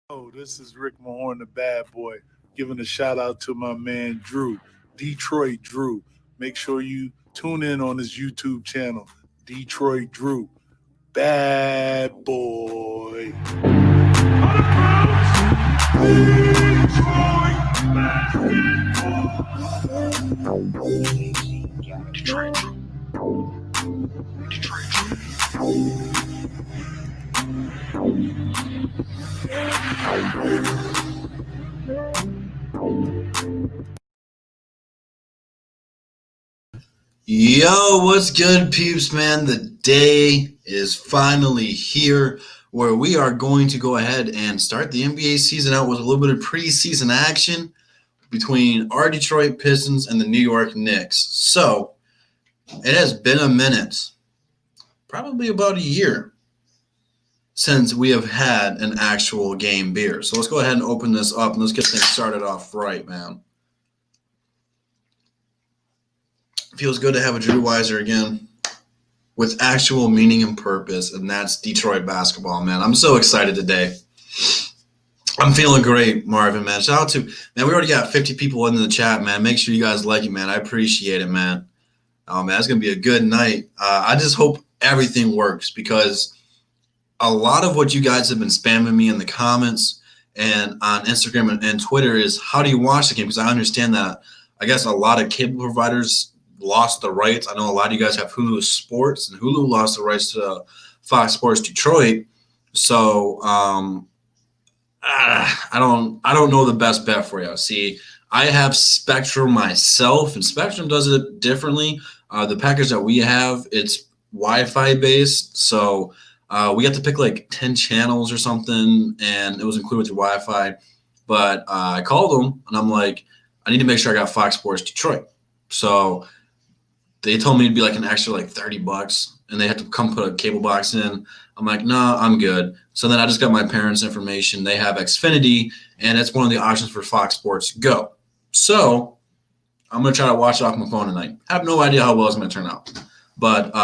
Oh, this is Rick Mahorn, the bad boy, giving a shout out to my man Drew, Detroit Drew. Make sure you tune in on his YouTube channel, Detroit Drew, bad boy. Yo, what's good, peeps, man? The day is finally here where we are going to go ahead and start the NBA season out with a little bit of preseason action between our Detroit Pistons and the New York Knicks. So, it has been a minute, probably about a year, since we have had an actual game beer. So, let's go ahead and open this up and let's get things started off right, man. Feels good to have a Drew Weiser again with actual meaning and purpose, and that's Detroit basketball, man. I'm so excited today. I'm feeling great, Marvin, man. Shout out to, man, we already got 50 people in the chat, man. Make sure you guys like it, man. I appreciate it, man. Oh, man, it's going to be a good night. I just hope everything works because a lot of what you guys have been spamming me in the comments and on Instagram and Twitter is, how do you watch the game? Because I understand that, I guess, a lot of cable providers lost the rights. I know a lot of you guys have Hulu Sports, and Hulu lost the rights to Fox Sports Detroit. So I don't know the best bet for you. See, I have Spectrum myself, and Spectrum does it differently. The package that we have, it's Wi-Fi based, so we got to pick like 10 channels or something, and it was included with your Wi-Fi. But I called them, and I'm like, I need to make sure I got Fox Sports Detroit. So they told me it'd be like an extra like $30 and they had to come put a cable box in. I'm like, no, I'm good. So then I just got my parents' information. They have Xfinity, and it's one of the options for Fox Sports Go. So I'm going to try to watch it off my phone tonight. I have no idea how well it's going to turn out. But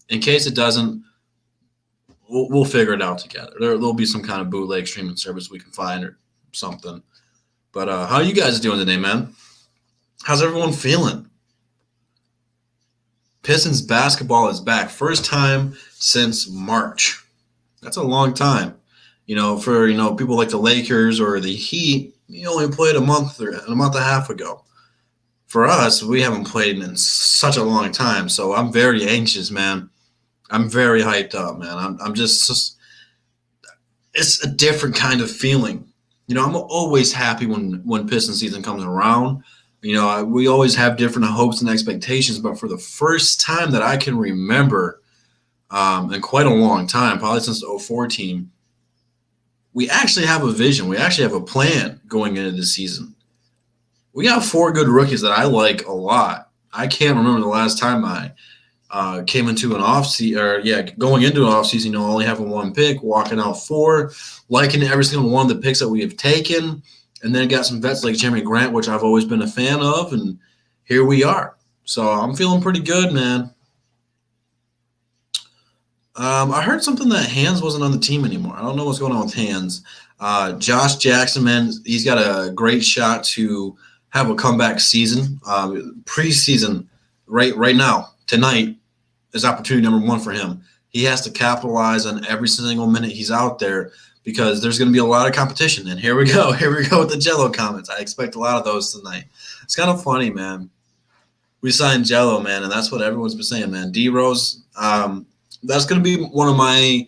in case it doesn't, we'll figure it out together. There'll be some kind of bootleg streaming service we can find or something. But how are you guys doing today, man? How's everyone feeling? Pistons basketball is back. First time since March. That's a long time. For people like the Lakers or the Heat, you only played a month and a half ago. For us, we haven't played in such a long time, so I'm very anxious, man. I'm very hyped up, man. I'm just it's a different kind of feeling. I'm always happy when Piston season comes around. We always have different hopes and expectations, but for the first time that I can remember in quite a long time, probably since the 04 team, we actually have a vision. We actually have a plan going into the season. We got 4 good rookies that I like a lot. I can't remember the last time I came into an offseason, going into an offseason, only having 1 pick, walking out 4, liking every single one of the picks that we have taken. And then got some vets like Jeremy Grant, which I've always been a fan of, and here we are. So I'm feeling pretty good, man. I heard something that Hands wasn't on the team anymore. I don't know what's going on with Hands. Josh Jackson, man, he's got a great shot to have a comeback season. Preseason, right now, tonight, is opportunity number 1 for him. He has to capitalize on every single minute he's out there, because there's going to be a lot of competition. And here we go with the Jello comments. I expect a lot of those tonight. It's kind of funny, man. We signed Jello, man, and that's what everyone's been saying, man. D-Rose, that's going to be one of my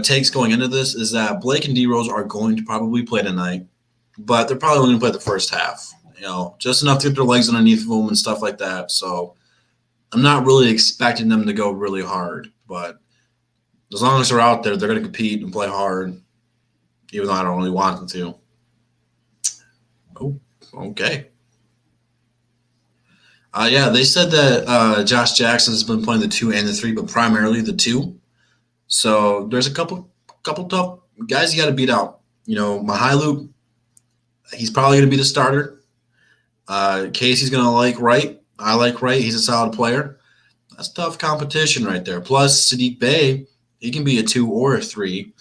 takes going into this, is that Blake and D-Rose are going to probably play tonight, but they're probably only going to play the first half, just enough to get their legs underneath them and stuff like that. So I'm not really expecting them to go really hard, but as long as they're out there, they're going to compete and play hard, even though I don't really want them to. Oh, okay. They said that Josh Jackson has been playing the 2 and the 3, but primarily the 2. So there's a couple tough guys you got to beat out. Mahailu, he's probably going to be the starter. Casey's going to like Wright. I like Wright. He's a solid player. That's tough competition right there. Plus, Sadiq Bey, he can be a 2 or a 3.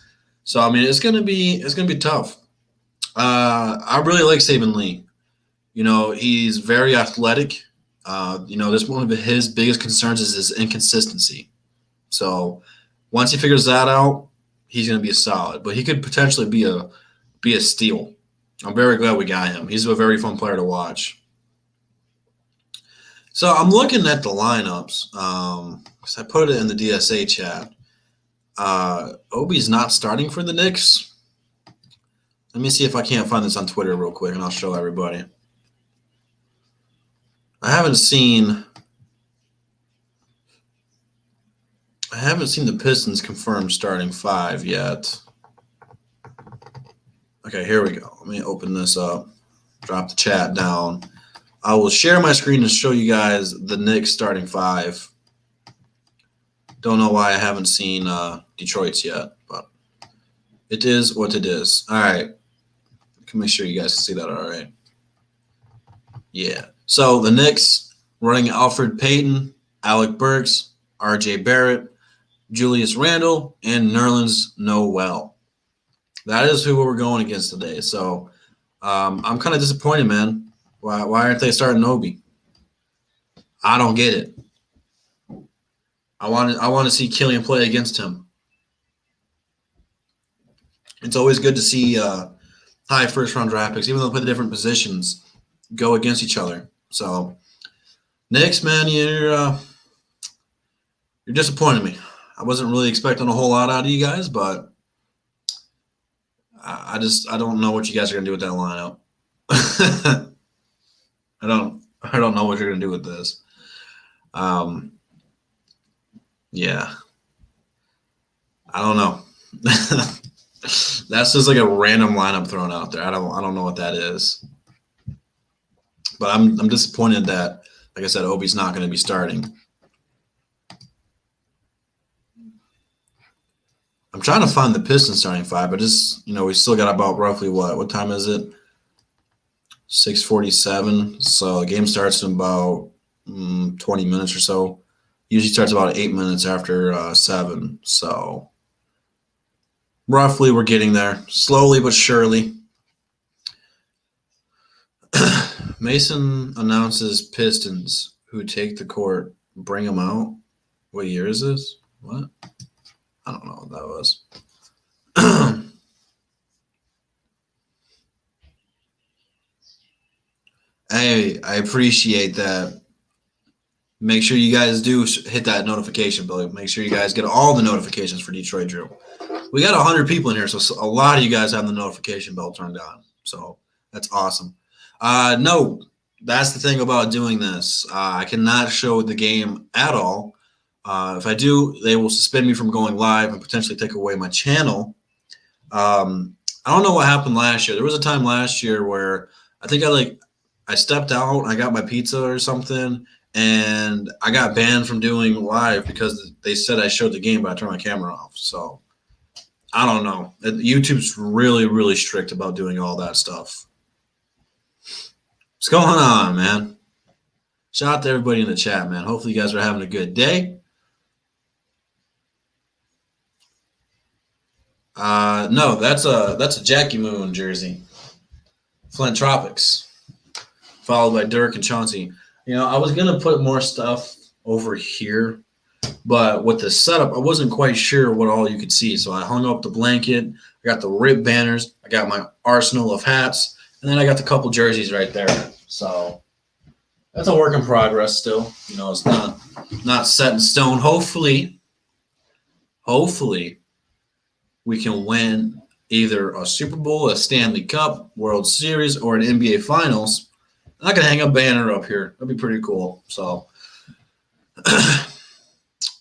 So I mean, it's gonna be tough. I really like Saban Lee. He's very athletic. This one of his biggest concerns is his inconsistency. So once he figures that out, he's going to be solid. But he could potentially be a steal. I'm very glad we got him. He's a very fun player to watch. So I'm looking at the lineups because I put it in the DSA chat. Obi's not starting for the Knicks. Let me see if I can't find this on Twitter real quick, and I'll show everybody. I haven't seen the Pistons confirmed starting 5 yet. Okay, here we go. Let me open this up. Drop the chat down. I will share my screen and show you guys the Knicks starting 5. Don't know why I haven't seen Detroit's yet, but it is what it is. All right. I can make sure you guys can see that all right. Yeah. So the Knicks running Alfred Payton, Alec Burks, R.J. Barrett, Julius Randle, and Nerlens Noel. That is who we're going against today. So I'm kind of disappointed, man. Why aren't they starting Obi? I don't get it. I want to see Killian play against him. It's always good to see high first-round draft picks, even though they play the different positions, go against each other. So, Knicks, man, you're disappointing me. I wasn't really expecting a whole lot out of you guys, but I don't know what you guys are gonna do with that lineup. I don't know what you're gonna do with this. Yeah, I don't know. That's just like a random lineup thrown out there. I don't know what that is. But I'm disappointed that, like I said, Obi's not going to be starting. I'm trying to find the Pistons starting 5, but just we still got about roughly what time is it? 6:47. So the game starts in about 20 minutes or so. Usually starts about 8 minutes after 7. So roughly we're getting there, slowly but surely. Mason announces Pistons who take the court, bring them out. What year is this? What? I don't know what that was. Hey, I appreciate that. Make sure you guys do hit that notification bell. Make sure you guys get all the notifications for Detroit Drew. We got 100 people in here, so a lot of you guys have the notification bell turned on. So that's awesome. No, that's the thing about doing this. I cannot show the game at all. If I do, they will suspend me from going live and potentially take away my channel. I don't know what happened last year. There was a time last year where I think I stepped out and I got my pizza or something, and I got banned from doing live because they said I showed the game, but I turned my camera off. So I don't know. YouTube's really, really strict about doing all that stuff. What's going on, man? Shout out to everybody in the chat, man. Hopefully you guys are having a good day. No, that's a Jackie Moon jersey. Flint Tropics. Followed by Dirk and Chauncey. I was gonna put more stuff over here, but with the setup, I wasn't quite sure what all you could see. So I hung up the blanket, I got the rip banners, I got my arsenal of hats, and then I got the couple jerseys right there. So that's a work in progress still. It's not set in stone. Hopefully we can win either a Super Bowl, a Stanley Cup, World Series, or an NBA Finals. I'm not going to hang a banner up here. That'd be pretty cool. So,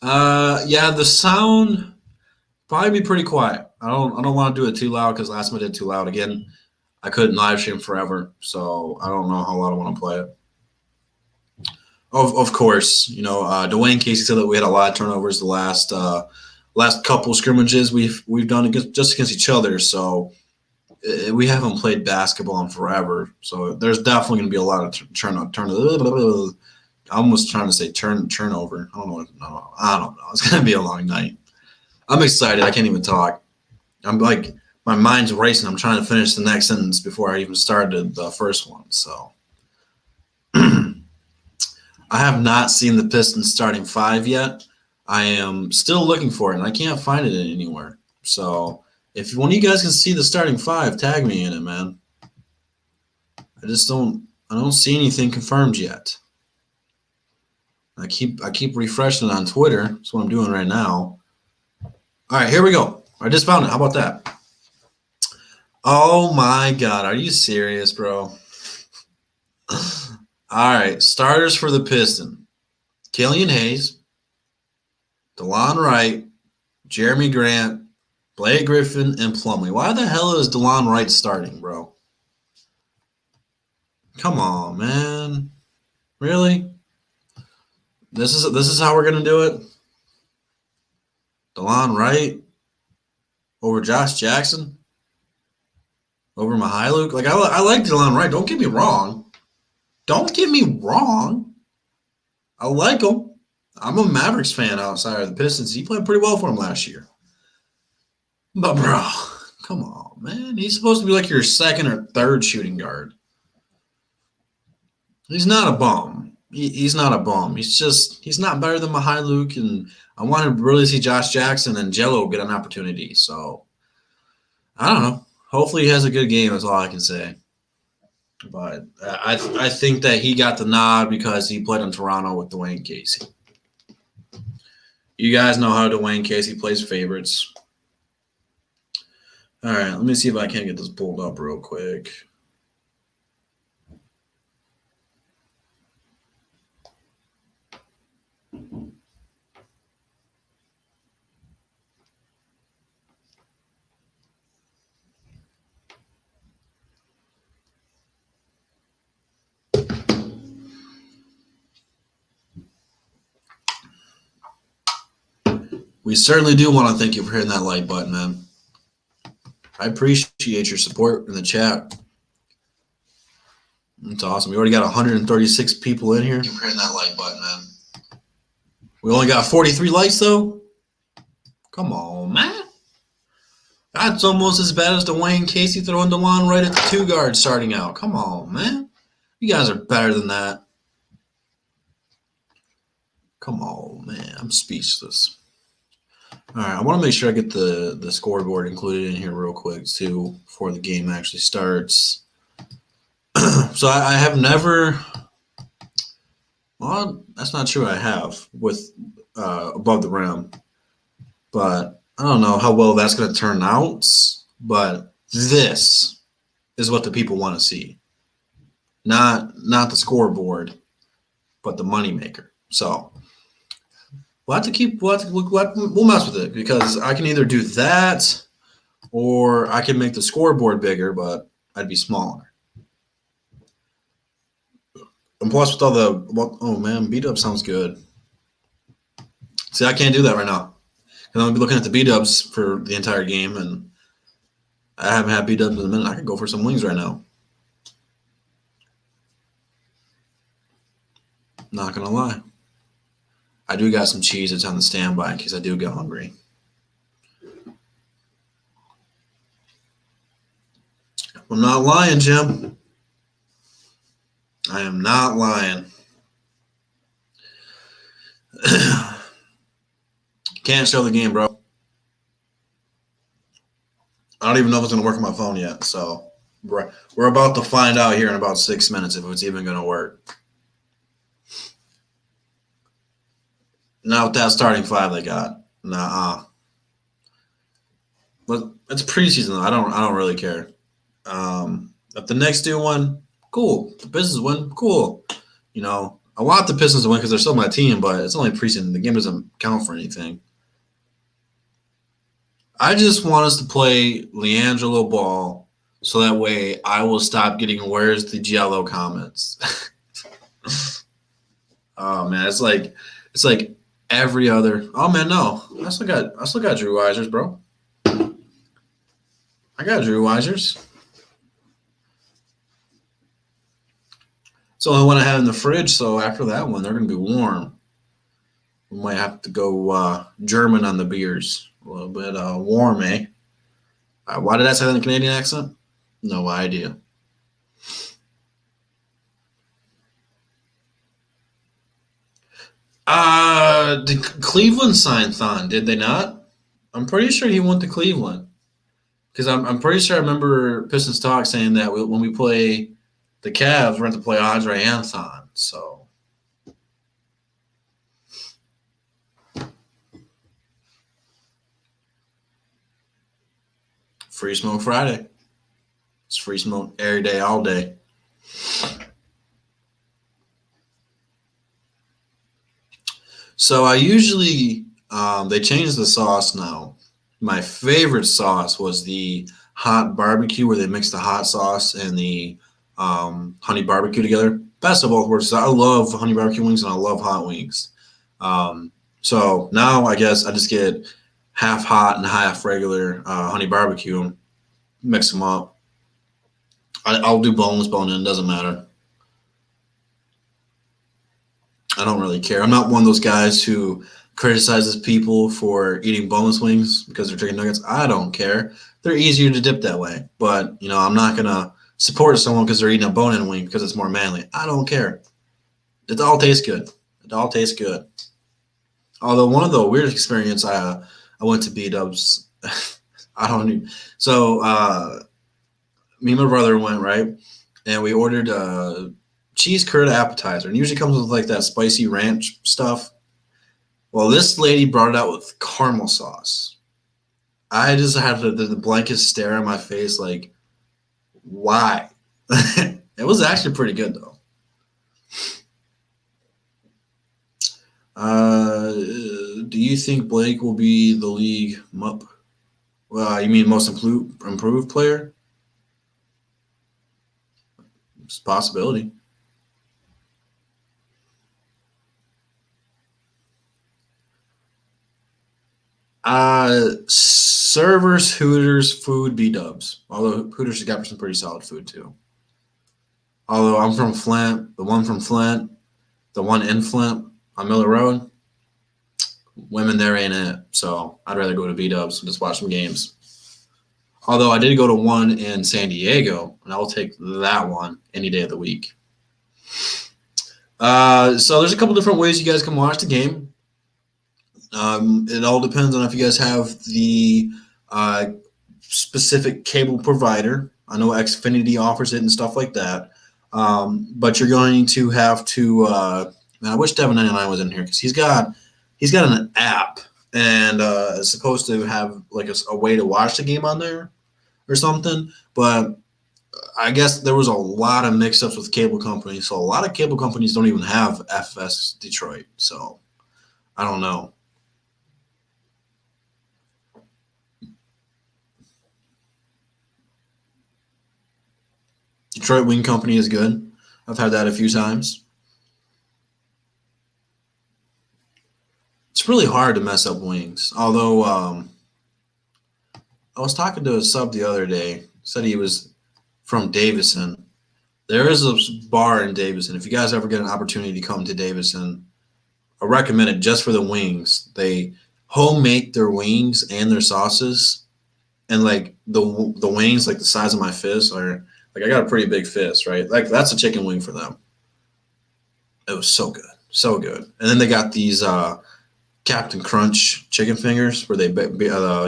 yeah, the sound probably be pretty quiet. I don't want to do it too loud because last time I did too loud again. I couldn't live stream forever, so I don't know how loud I want to play it. Of course, Dwayne Casey said that we had a lot of turnovers the last couple scrimmages we've done just against each other. So we haven't played basketball in forever. So there's definitely going to be a lot of turnover. I almost trying to say turnover. I don't know. It's going to be a long night. I'm excited. I can't even talk. I'm like, my mind's racing. I'm trying to finish the next sentence before I even started the first one. So I have not seen the Pistons starting five yet. I am still looking for it, and I can't find it anywhere. So if one of you guys can see the starting five, tag me in it, man. I don't see anything confirmed yet. I keep refreshing on Twitter. That's what I'm doing right now. All right, here we go. I just found it. How about that? Oh my God, are you serious, bro? All right, starters for the Piston: Killian Hayes, DeLon Wright, Jeremy Grant, Blake Griffin, and Plumlee. Why the hell is DeLon Wright starting, bro? Come on, man. Really? This is how we're gonna do it? DeLon Wright over Josh Jackson? Over Mihailuk? Like, I like DeLon Wright. Don't get me wrong. Don't get me wrong. I like him. I'm a Mavericks fan outside of the Pistons. He played pretty well for him last year. But, bro, come on, man. He's supposed to be like your second or third shooting guard. He's not a bum. He's not a bum. He's not better than Mihailuk, and I want to really see Josh Jackson and Jello get an opportunity. So, I don't know. Hopefully he has a good game. That's all I can say. But I think that he got the nod because he played in Toronto with Dwayne Casey. You guys know how Dwayne Casey plays favorites. All right, let me see if I can get this pulled up real quick. We certainly do want to thank you for hitting that like button, man. I appreciate your support in the chat. It's awesome. We already got 136 people in here. Thank you for hitting that like button, man. We only got 43 likes, though? Come on, man. That's almost as bad as Dwayne Casey throwing DeLon right at the two guard starting out. Come on, man. You guys are better than that. Come on, man. I'm speechless. All right, I want to make sure I get the scoreboard included in here real quick, too, before the game actually starts. So I have never – well, that's not true I have with above the rim. But I don't know how well that's going to turn out. But this is what the people want to see. Not the scoreboard, but the moneymaker. So we'll mess with it because I can either do that or I can make the scoreboard bigger, but I'd be smaller. And plus with all the oh man, B-dub sounds good. See, I can't do that right now. Because I'm gonna be looking at the B-dubs for the entire game, and I haven't had B-dubs in a minute. I could go for some wings right now. Not gonna lie. I do got some cheese that's on the standby in case I do get hungry. I'm not lying, Jim. I am not lying. Can't show the game, bro. I don't even know if it's going to work on my phone yet. So we're about to find out here in about 6 minutes if it's even going to work. Not with that starting five they got. Nah. But it's preseason though. I don't really care. If the Knicks do one, cool. If the Pistons win, cool. You know, I want the Pistons to win because they're still my team, but it's only preseason. The game doesn't count for anything. I just want us to play LiAngelo ball so that way I will stop getting where's the Jello comments. Oh man, it's like every other. Oh man, no, I still got Drew Weisers, bro. I got Drew Weisers. It's the only one I have in the fridge, so after that one, they're gonna be warm. We might have to go German on the beers. A little bit warm, eh? Why did I say that in a Canadian accent? No idea. Did Cleveland sign Thon? Did they not? I'm pretty sure he went to Cleveland because I'm pretty sure I remember Pistons talk saying that when we play the Cavs, we're going to play Andre and Thon. So Free Smoke Friday. It's free smoke every day, all day. So I usually they changed the sauce now. My favorite sauce was the hot barbecue, where they mix the hot sauce and the honey barbecue together. Best of both worlds. I love honey barbecue wings and I love hot wings. So now I guess I just get half hot and half regular honey barbecue, mix them up. I'll do boneless, bone-in, doesn't matter. I don't really care. I'm not one of those guys who criticizes people for eating boneless wings because they're chicken nuggets. I don't care. They're easier to dip that way. But, I'm not going to support someone because they're eating a bone-in wing because it's more manly. I don't care. It all tastes good. It all tastes good. Although one of the weirdest experience, I went to B-Dubs. I don't even. So me and my brother went, right? And we ordered cheese curd appetizer. And usually comes with like that spicy ranch stuff. Well, this lady brought it out with caramel sauce. I just had the blankest stare on my face like, why? It was actually pretty good, though. Do you think Blake will be the league MUP? Well, you mean most improved player? It's a possibility. Servers, Hooters, food, B-Dubs. Although Hooters has got some pretty solid food, too. Although I'm from Flint, the one in Flint on Miller Road, women there ain't it. So I'd rather go to B-Dubs and just watch some games. Although I did go to one in San Diego, and I will take that one any day of the week. So there's a couple different ways you guys can watch the game. It all depends on if you guys have the specific cable provider. I know Xfinity offers it and stuff like that. But you're going to have to. Man, I wish Devin99 was in here because he's got an app and it's supposed to have like a way to watch the game on there or something. But I guess there was a lot of mix-ups with cable companies, so a lot of cable companies don't even have FS Detroit. So I don't know. Detroit Wing Company is good. I've had that a few times. It's really hard to mess up wings. Although I was talking to a sub the other day, said he was from Davison. There is a bar in Davison. If you guys ever get an opportunity to come to Davison, I recommend it just for the wings. They homemade their wings and their sauces, and like the wings, like the size of my fist, are like I got a pretty big fist, right? Like that's a chicken wing for them. It was so good, so good. And then they got these Captain Crunch chicken fingers where they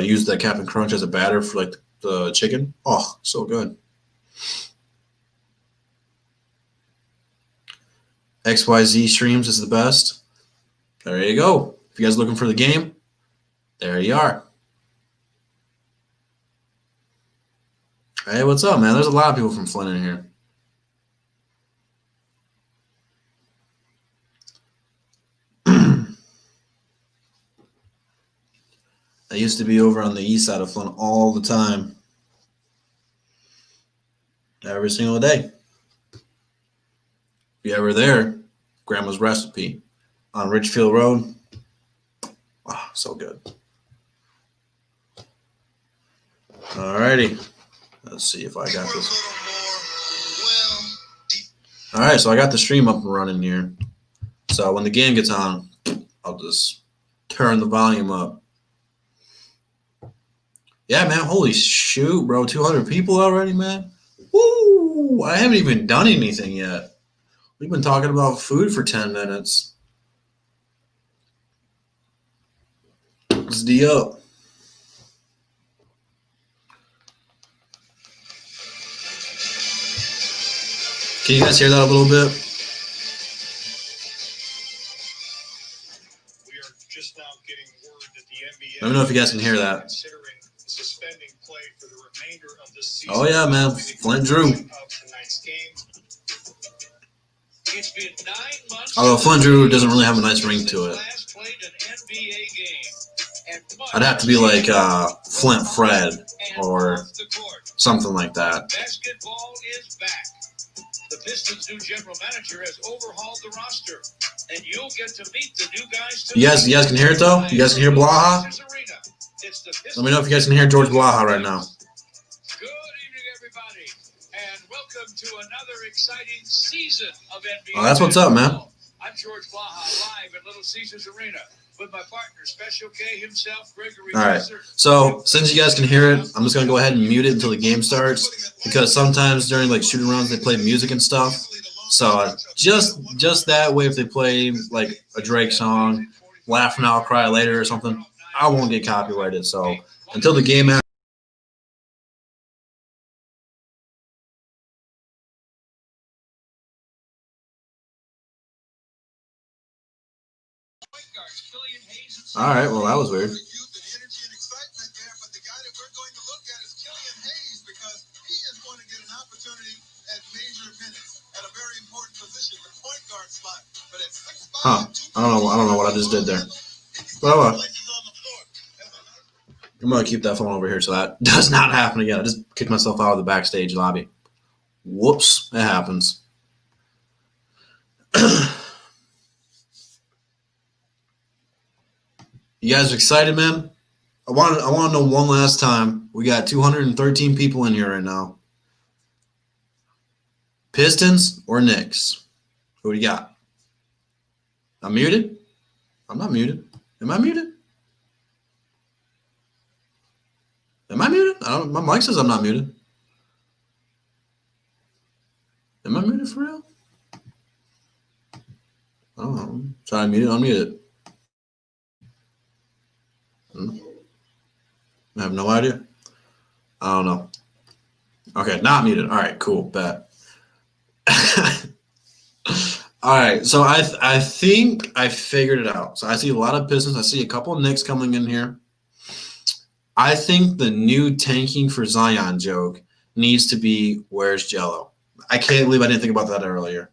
use that Captain Crunch as a batter for like the chicken. Oh, so good. XYZ Streams is the best. There you go. If you guys are looking for the game, there you are. Hey, what's up, man? There's a lot of people from Flint in here. I used to be over on the east side of Flint all the time. Every single day. If you're ever there, Grandma's Recipe on Ridgefield Road. Oh, so good. Alrighty. Let's see if I got this. All right, so I got the stream up and running here. So when the game gets on, I'll just turn the volume up. Yeah, man. Holy shoot, bro. 200 people already, man. Woo! I haven't even done anything yet. We've been talking about food for 10 minutes. Let's D up. Can you guys hear that a little bit? We are just now getting word that the NBA Let me know if you guys can hear that. considering suspending play for the remainder of the season. Oh, yeah, man. Flint Drew. Tonight's game. It's been 9 months. Although Flint Drew doesn't really have a nice ring to it. I'd have to be like Flint Fred or something like that. Basketball is back. The Pistons' new general manager has overhauled the roster, and you'll get to meet the new guys. You guys can hear it though? You guys can hear Blaha? Let me know if you guys can hear George Blaha right now. Good evening, everybody, and welcome to another exciting season of NBA. Oh, that's what's up, man. I'm George Blaha, live at Little Caesars Arena with my partner, Special K himself, Gregory. All right. So since you guys can hear it, I'm just gonna go ahead and mute it until the game starts because sometimes during like shooting rounds they play music and stuff. So just that way, if they play like a Drake song, "Laugh Now, Cry Later" or something, I won't get copyrighted. So until the game. All right, well, that was weird. Huh. I don't know what I just did there. Well, I'm going to keep that phone over here so that does not happen again. I just kicked myself out of the backstage lobby. Whoops, it happens. You guys are excited, man? I want to know one last time. We got 213 people in here right now. Pistons or Knicks? Who do you got? I'm muted? I'm not muted. Am I muted? Am I muted? My mic says I'm not muted. Am I muted for real? I don't know. Try to mute it, unmute it. I have no idea. I don't know. Okay, not muted. All right, cool. Bet. All right, so I think I figured it out. So I see a lot of Pistons. I see a couple of Knicks coming in here. I think the new tanking for Zion joke needs to be "Where's Jello?" I can't believe I didn't think about that earlier.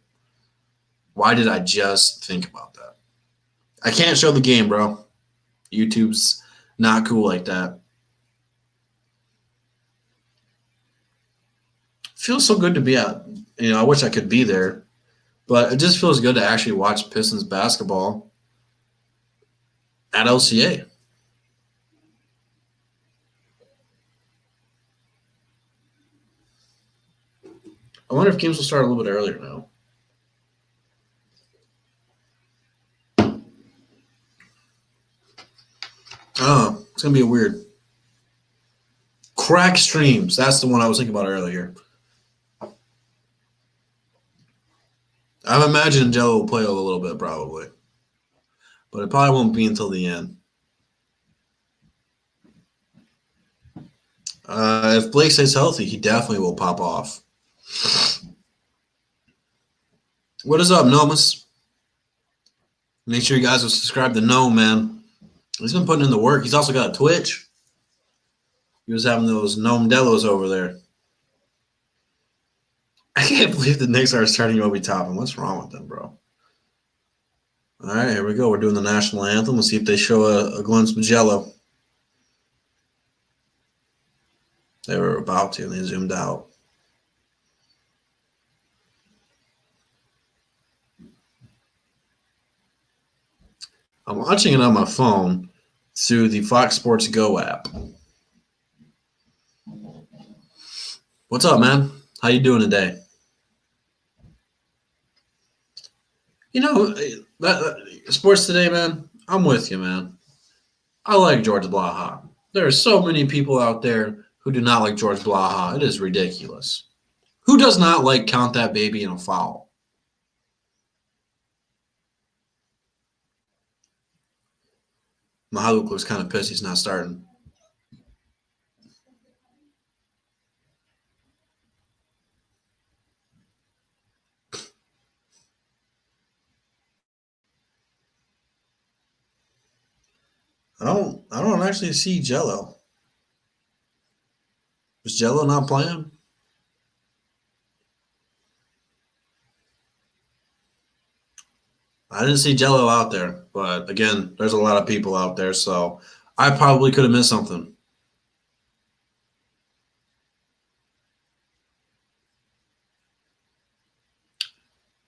Why did I just think about that? I can't show the game, bro. YouTube's not cool like that. Feels so good to be at. I wish I could be there, but it just feels good to actually watch Pistons basketball at LCA. I wonder if games will start a little bit earlier now. Oh, it's going to be weird. Crack streams. That's the one I was thinking about earlier. I imagine Joe will play a little bit probably. But it probably won't be until the end. If Blake stays healthy, he definitely will pop off. What is up, Nomus? Make sure you guys will subscribe to Gnome, man. He's been putting in the work. He's also got a Twitch. He was having those Gnome Delos over there. I can't believe the Knicks are starting Obi Toppin. What's wrong with them, bro? All right, here we go. We're doing the national anthem. Let's see if they show a glimpse of Jello. They were about to, and they zoomed out. I'm watching it on my phone through the Fox Sports Go app. What's up, man? How you doing today? Sports today, man, I'm with you, man. I like George Blaha. There are so many people out there who do not like George Blaha. It is ridiculous. Who does not like count that baby in a foul? Mahaluk looks kind of pissed he's not starting. I don't actually see Jello. Is Jello not playing? I didn't see Jello out there, but again, there's a lot of people out there, so I probably could have missed something.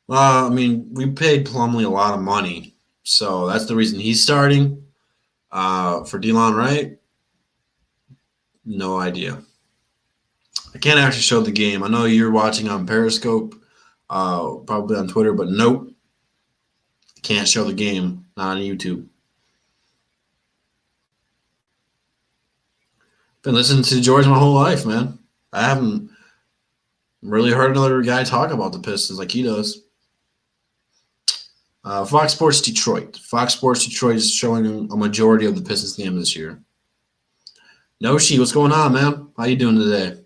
I mean, we paid Plumlee a lot of money, so that's the reason he's starting. For Delon Wright, no idea. I can't actually show the game. I know you're watching on Periscope, probably on Twitter, but nope. Can't show the game, not on YouTube. Been listening to George my whole life, man. I haven't really heard another guy talk about the Pistons like he does. Fox Sports Detroit. Fox Sports Detroit is showing a majority of the Pistons game this year. Noshi, what's going on, man? How you doing today?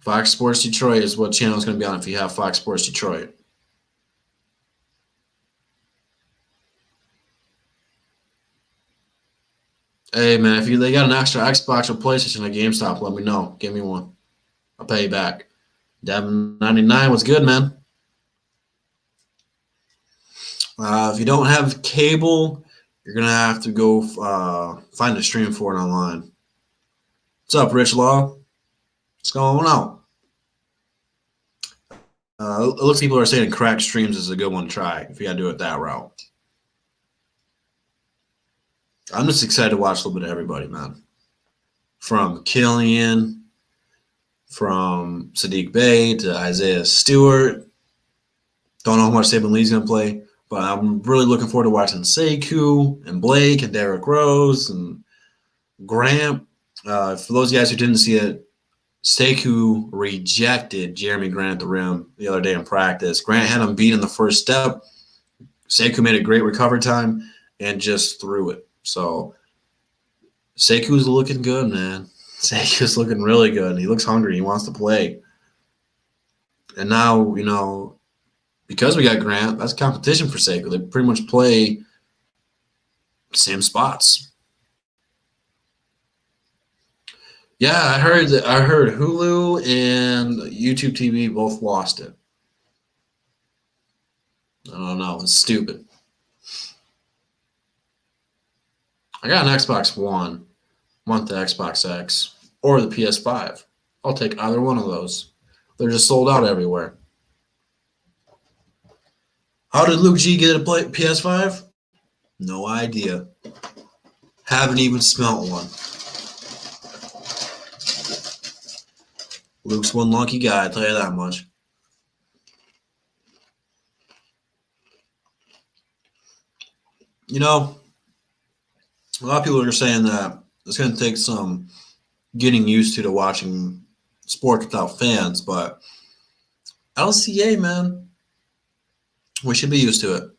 Fox Sports Detroit is what channel is going to be on if you have Fox Sports Detroit. Hey, man, if they got an extra Xbox or PlayStation at GameStop, let me know. Give me one. I'll pay you back. Devin99, what's good, man? If you don't have cable, you're going to have to go find a stream for it online. What's up, Rich Law? What's going on? It looks like people are saying crack streams is a good one to try if you got to do it that route. I'm just excited to watch a little bit of everybody, man. From Killian, from Sadiq Bey to Isaiah Stewart. Don't know how much Saban Lee's going to play, but I'm really looking forward to watching Sekou and Blake and Derrick Rose and Grant. For those guys who didn't see it, Sekou rejected Jeremy Grant at the rim the other day in practice. Grant had him beat in the first step. Sekou made a great recovery time and just threw it. So Sekou's looking good, man. Sekou's looking really good. He looks hungry. He wants to play. And now, because we got Grant, that's competition for Sekou. They pretty much play same spots. Yeah, I heard Hulu and YouTube TV both lost it. I don't know. It's stupid. I got an Xbox One. Want the Xbox X or the PS5. I'll take either one of those. They're just sold out everywhere. How did Luke G get a PS5? No idea. Haven't even smelt one. Luke's one lucky guy, I'll tell you that much. A lot of people are saying that it's going to take some getting used to watching sports without fans, but LCA, man, we should be used to it.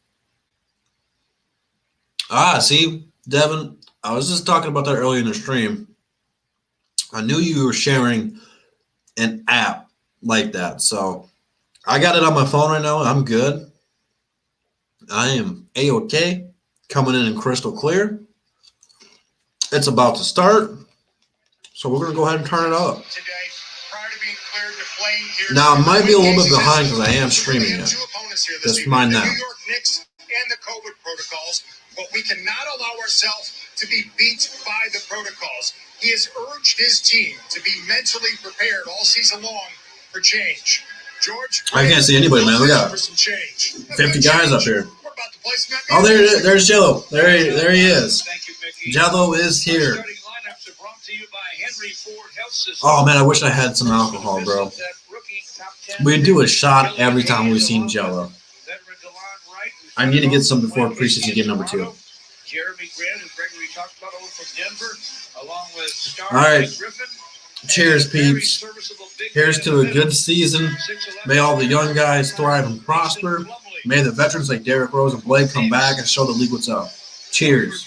See, Devin, I was just talking about that earlier in the stream. I knew you were sharing an app like that, so I got it on my phone right now. I'm good. I am A-OK, coming in crystal clear. It's about to start, so we're going to go ahead and turn it up. Now, I might be a little bit behind because I am streaming it. Just mind that. The New York Knicks and the COVID protocols, but we cannot allow ourselves to be beat by the protocols. He has urged his team to be mentally prepared all season long for change. George, I can't see anybody, man. We got 50 guys up here. Oh, there's Jello. There he is. Jello is here. Oh, man, I wish I had some alcohol, bro. We do a shot every time we seen Jello. I need to get some before preseason game number 2. Jeremy Grant, who Gregory talked about over from Denver, along with Star All right. Griffin. Cheers, peeps. Here's to a good season. May all the young guys thrive and prosper. May the veterans like Derrick Rose and Blake come back and show the league what's up. Cheers.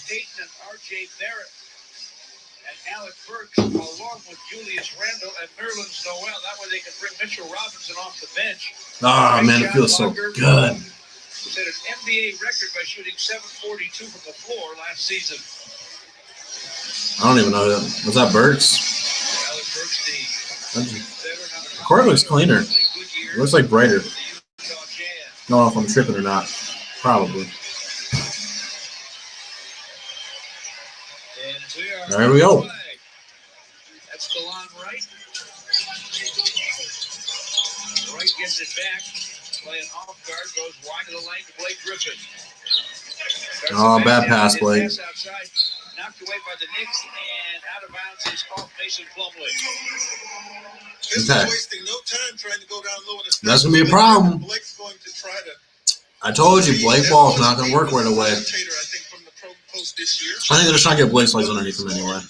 Alec Burks, along with Julius Randle and Nerlens Noel. That way they can bring Mitchell Robinson off the bench. Oh, man, it feels so good. Set an NBA record by shooting 742 from the floor last season. I don't even know that. Was that Burks? Alec Burks, the court looks cleaner. It looks like brighter. I don't know if I'm tripping or not. Probably. There we go. That's DeLon Wright. Wright gets it back. Playing off guard, goes wide of the lane to Blake Griffin. Oh, bad pass, Blake. Pass outside, knocked away by the Knicks, and out of bounds is off Mason Plumlee. Okay. Wasting no time trying to go down low in the That's going to be a problem. Blake's going to try to. I told you, Blake Ball's not going to work right away. I think they're just trying to get Blake's legs underneath him anyway. A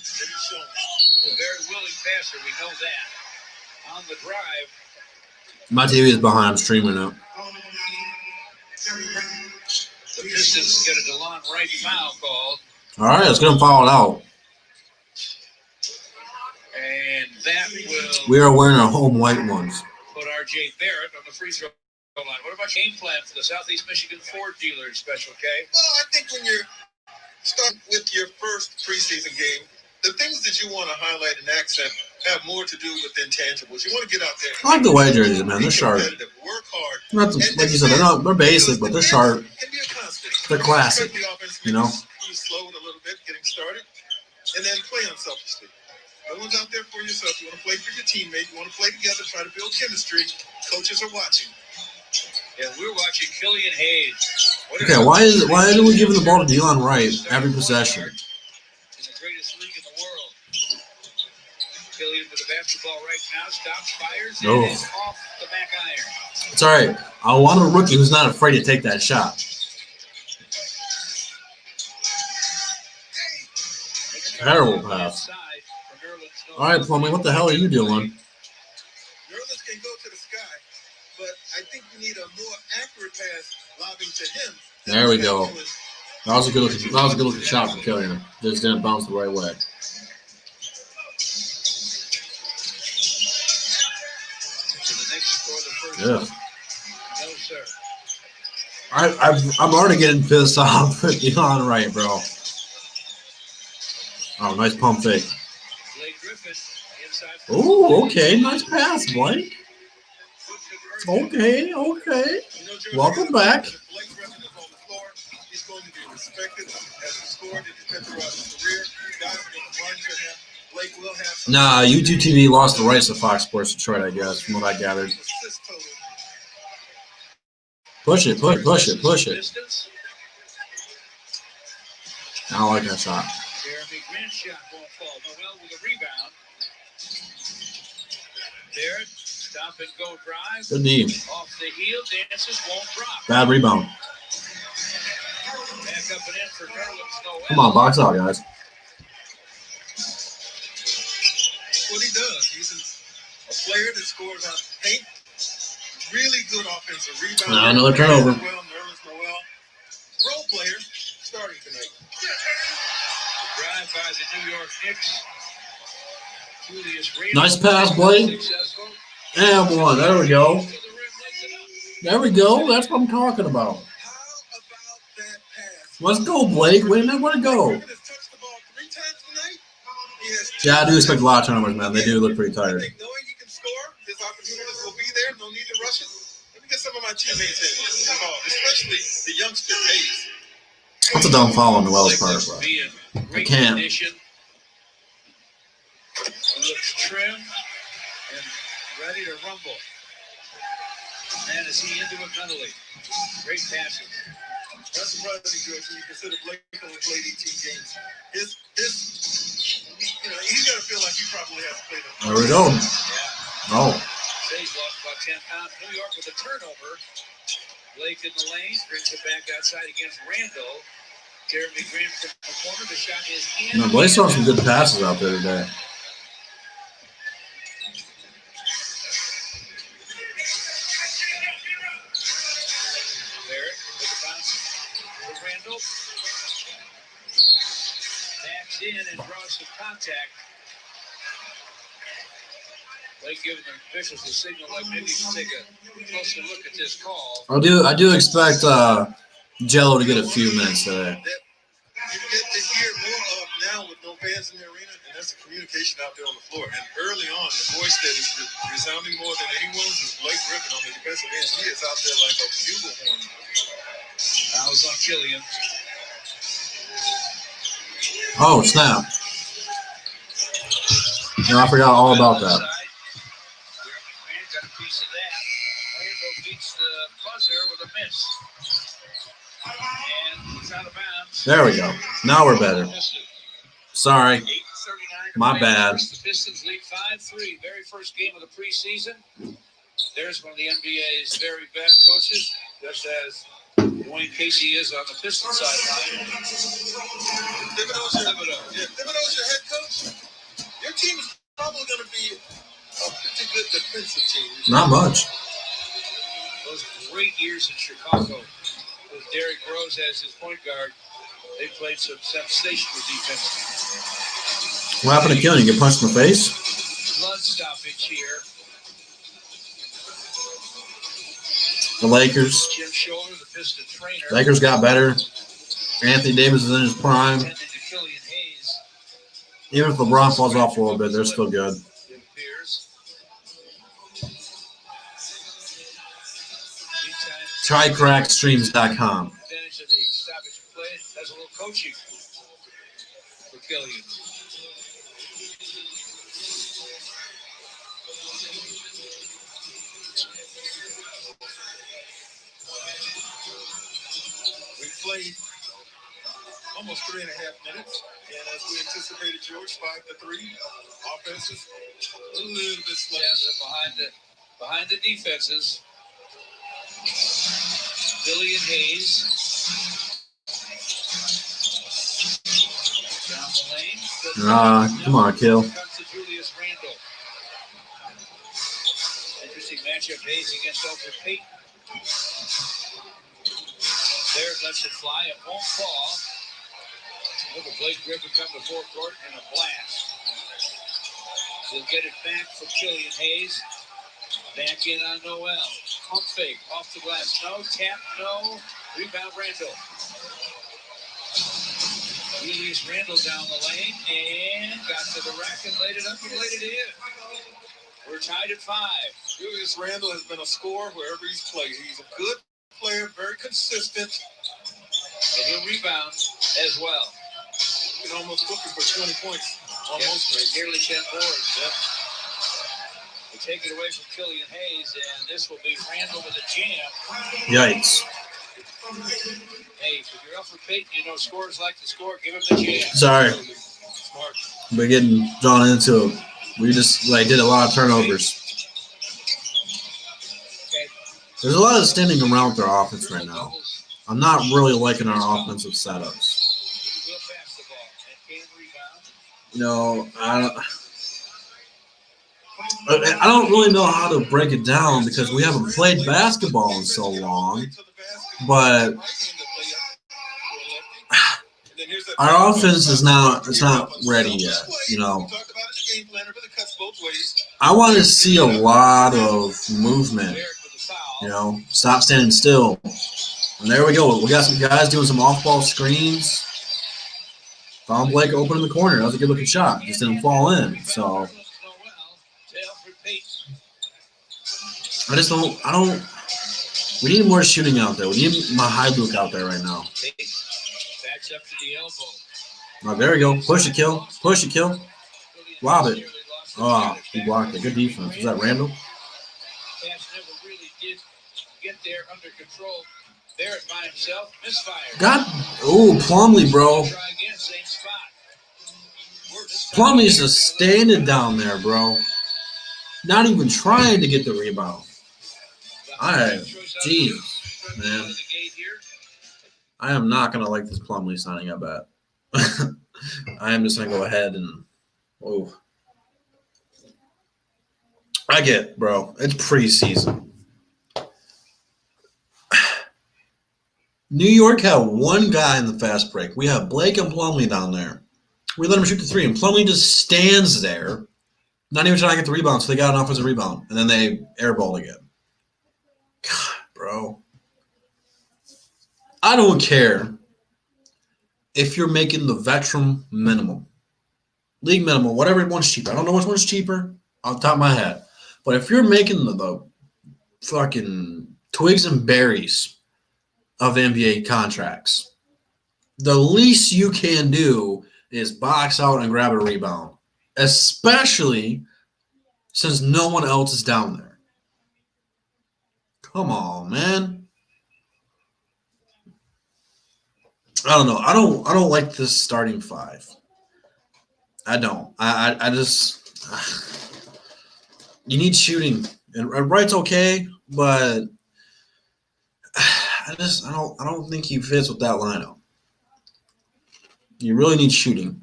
very willing passer, we know that. On the drive. My TV is behind. I'm streaming now. The Pistons get a DeLon Wright foul called. All right, let's get him fouled out. And that will. We are wearing our home white ones. Put R.J. Barrett on the free throw line. What about game plan for the Southeast Michigan Ford dealers, Special K? Well, I think when you're starting with your first preseason game, the things that you want to highlight and accent have more to do with intangibles. You want to get out there. I like the white jerseys, man. They're sharp. Work hard. Not the, like you said, they're basic, but they're sharp. Can be a constant. They're classic. You know. You slow it a little bit, getting started, and then play unselfishly. No one's out there for yourself. You want to play for your teammate. You want to play together. Try to build chemistry. Coaches are watching. Yeah, we're watching Killian Hayes. Okay, why do we give the ball to DeLon Wright every possession? In the greatest league in the world. Killian with the basketball right now. Stops, fires, and is off the back iron. It's all right. I want a rookie who's not afraid to take that shot. Terrible pass. All right, Plumlee, what the hell are you doing? Nerlens can go to the sky, but I think we need a more accurate pass lobbing to him. There we go. That was a good looking shot from Killian. Just didn't bounce the right way. Yeah. No, sir. I'm already getting pissed off with DeLon Wright, bro. Oh, nice pump fake. Oh, okay. Nice pass, Blake. Okay. Welcome back. He's going to be respected as a scorer throughout his career. Guys are going to run to him. Blake will have some. Nah, YouTube TV lost the rights to Fox Sports Detroit, I guess, from what I gathered. Push it. I don't like that shot. Jeremy Grant shot won't fall. Noel with a rebound. Barrett, stop and go drive. Good D. Off the heel, dances won't drop. Bad rebound. Back up and in for Nerlens Noel. Come on, box out, guys. That's what he does. He's a player that scores on paint. Really good offensive rebound. Another turnover. Nerlens Noel. Role player starting tonight. The drive by the New York Knicks. Nice pass, Blake. And one. There we go. That's what I'm talking about. Let's go, Blake. Wait a minute. Where'd it go? Yeah, I do expect a lot of turnovers, man. They do look pretty tired. Knowing you can score, his opportunities will be there. No need to rush it. Let me get some of my teammates involved, especially the youngster Hayes. That's a dumb foul on Noel's part, bro. I can't. Looks trim and ready to rumble. Man, is he into it mentally? Great passes. That's surprising, George, when you consider Blake only played 18 games. He's got to feel like he probably has played a There we go. Yeah. Oh. He's lost about 10 pounds. New York with a turnover. Blake in the lane, brings it back outside against Randall. Jeremy Grant from the corner. The shot is in. No, Blake saw some good passes out there today. Barrett with the bounce for Randall. Backs in and draws some contact. Blake giving the officials a signal like maybe you can take a closer look at this call. I do expect Jello to get a few minutes today. You get to hear more of now with no fans in the arena, and that's the communication out there on the floor. And early on, the voice that is resounding more than anyone's is Blake Griffin on the defensive end. He is out there like a bugle horn. Fouls on Killian. Oh, snap. No, I forgot all about that. Got a piece of that. Randall beats the buzzer with a miss. And it's out of bounds. There we go. Now we're better. Sorry. My bad. The Pistons lead 5-3. Very first game of the preseason. There's one of the NBA's very best coaches, just as Dwayne Casey is on the Pistons sideline. Thibodeau's your head coach. Your team is probably going to be a pretty good defensive team. Not much. Those great years in Chicago with Derrick Rose as his point guard, they played some sensational defense. What happened to Killian? Get punched in the face? Blood stoppage here. The Lakers. Jim Shore, the Piston trainer. Lakers got better. Anthony Davis is in his prime. Tending to Killian Hayes. Even if LeBron falls off a little bit, they're still good. It appears. TryCrackStreams.com. Advantage of the stoppage play. That's a little coaching for Killian. We played almost 3.5 minutes, and as we anticipated, George, 5-3 offenses, a little bit slow. Yes, behind the defenses. Killian Hayes. Down the lane. Come on, Kill. Comes to Julius Randle. Interesting matchup, Hayes against Alfred Payton. There it lets it fly. It won't fall. Look at Blake Griffin come to forecourt and a blast. He'll get it back for Killian Hayes. Back in on Noel. Pump fake. Off the glass. No. Tap. No. Rebound Randall. Julius Randle down the lane and got to the rack and laid it up and laid it in. We're tied at 5. Julius Randle has been a scorer wherever he's played. He's a good player, very consistent. And he'll rebound as well. He's almost looking for 20 points. Almost nearly 10 boards. Yep. We take it away from Killian Hayes, and this will be Randall with a jam. Yikes. Hey, if you're up for Peyton, you know scores like to score. Give him the jam. Sorry. Smart. We're getting drawn into it. We just did a lot of turnovers. Okay. There's a lot of standing around with our offense right now. I'm not really liking our offensive setups. He will pass the ball and can rebound. You know, I don't really know how to break it down because we haven't played basketball in so long. But our offense is not ready yet. You know, I want to see a lot of movement. You know, stop standing still. And there we go. We got some guys doing some off-ball screens. Found Blake open in the corner. That was a good-looking shot. Just didn't fall in. So I don't. We need more shooting out there. We need Mahiduk out there right now. Backs up to the elbow. Oh, there we go. Push it, Kill. Push it, Kill. Lob it. Oh, he blocked it. Good defense. Was that Randall? Cash never really did get there under control. Barrett by himself. Misfire. God. Oh, Plumlee, bro. Try again, same spot. Plumlee's just standing down there, bro. Not even trying to get the rebound. All right. Jeez. Man, I am not going to like this Plumlee signing, I bet. I am just going to go ahead and oh. I get it, bro. It's preseason. New York had one guy in the fast break. We have Blake and Plumlee down there. We let him shoot the three, and Plumlee just stands there, not even trying to get the rebound, so they got an offensive rebound, and then they airball again. God, bro. I don't care if you're making the veteran minimum, league minimum, whatever one's cheaper. I don't know which one's cheaper off the top of my head. But if you're making the fucking twigs and berries of NBA contracts, the least you can do is box out and grab a rebound, especially since no one else is down there. Come on, man. I don't know. I don't like this starting five. I don't. I just you need shooting. And Wright's okay, but I don't think he fits with that lineup. You really need shooting.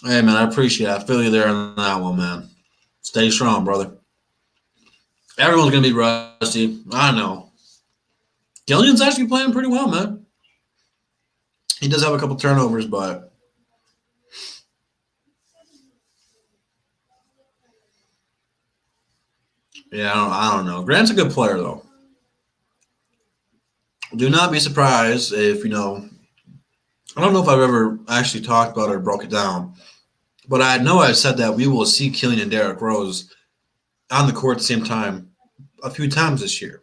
Hey man, I appreciate it. I feel you there on that one, man. Stay strong, brother. Everyone's gonna be rusty. I know. Gillian's actually playing pretty well, man. He does have a couple turnovers, but yeah, I don't know. Grant's a good player, though. Do not be surprised if, I don't know if I've ever actually talked about it or broke it down, but I know I've said that we will see Killian and Derrick Rose on the court at the same time a few times this year.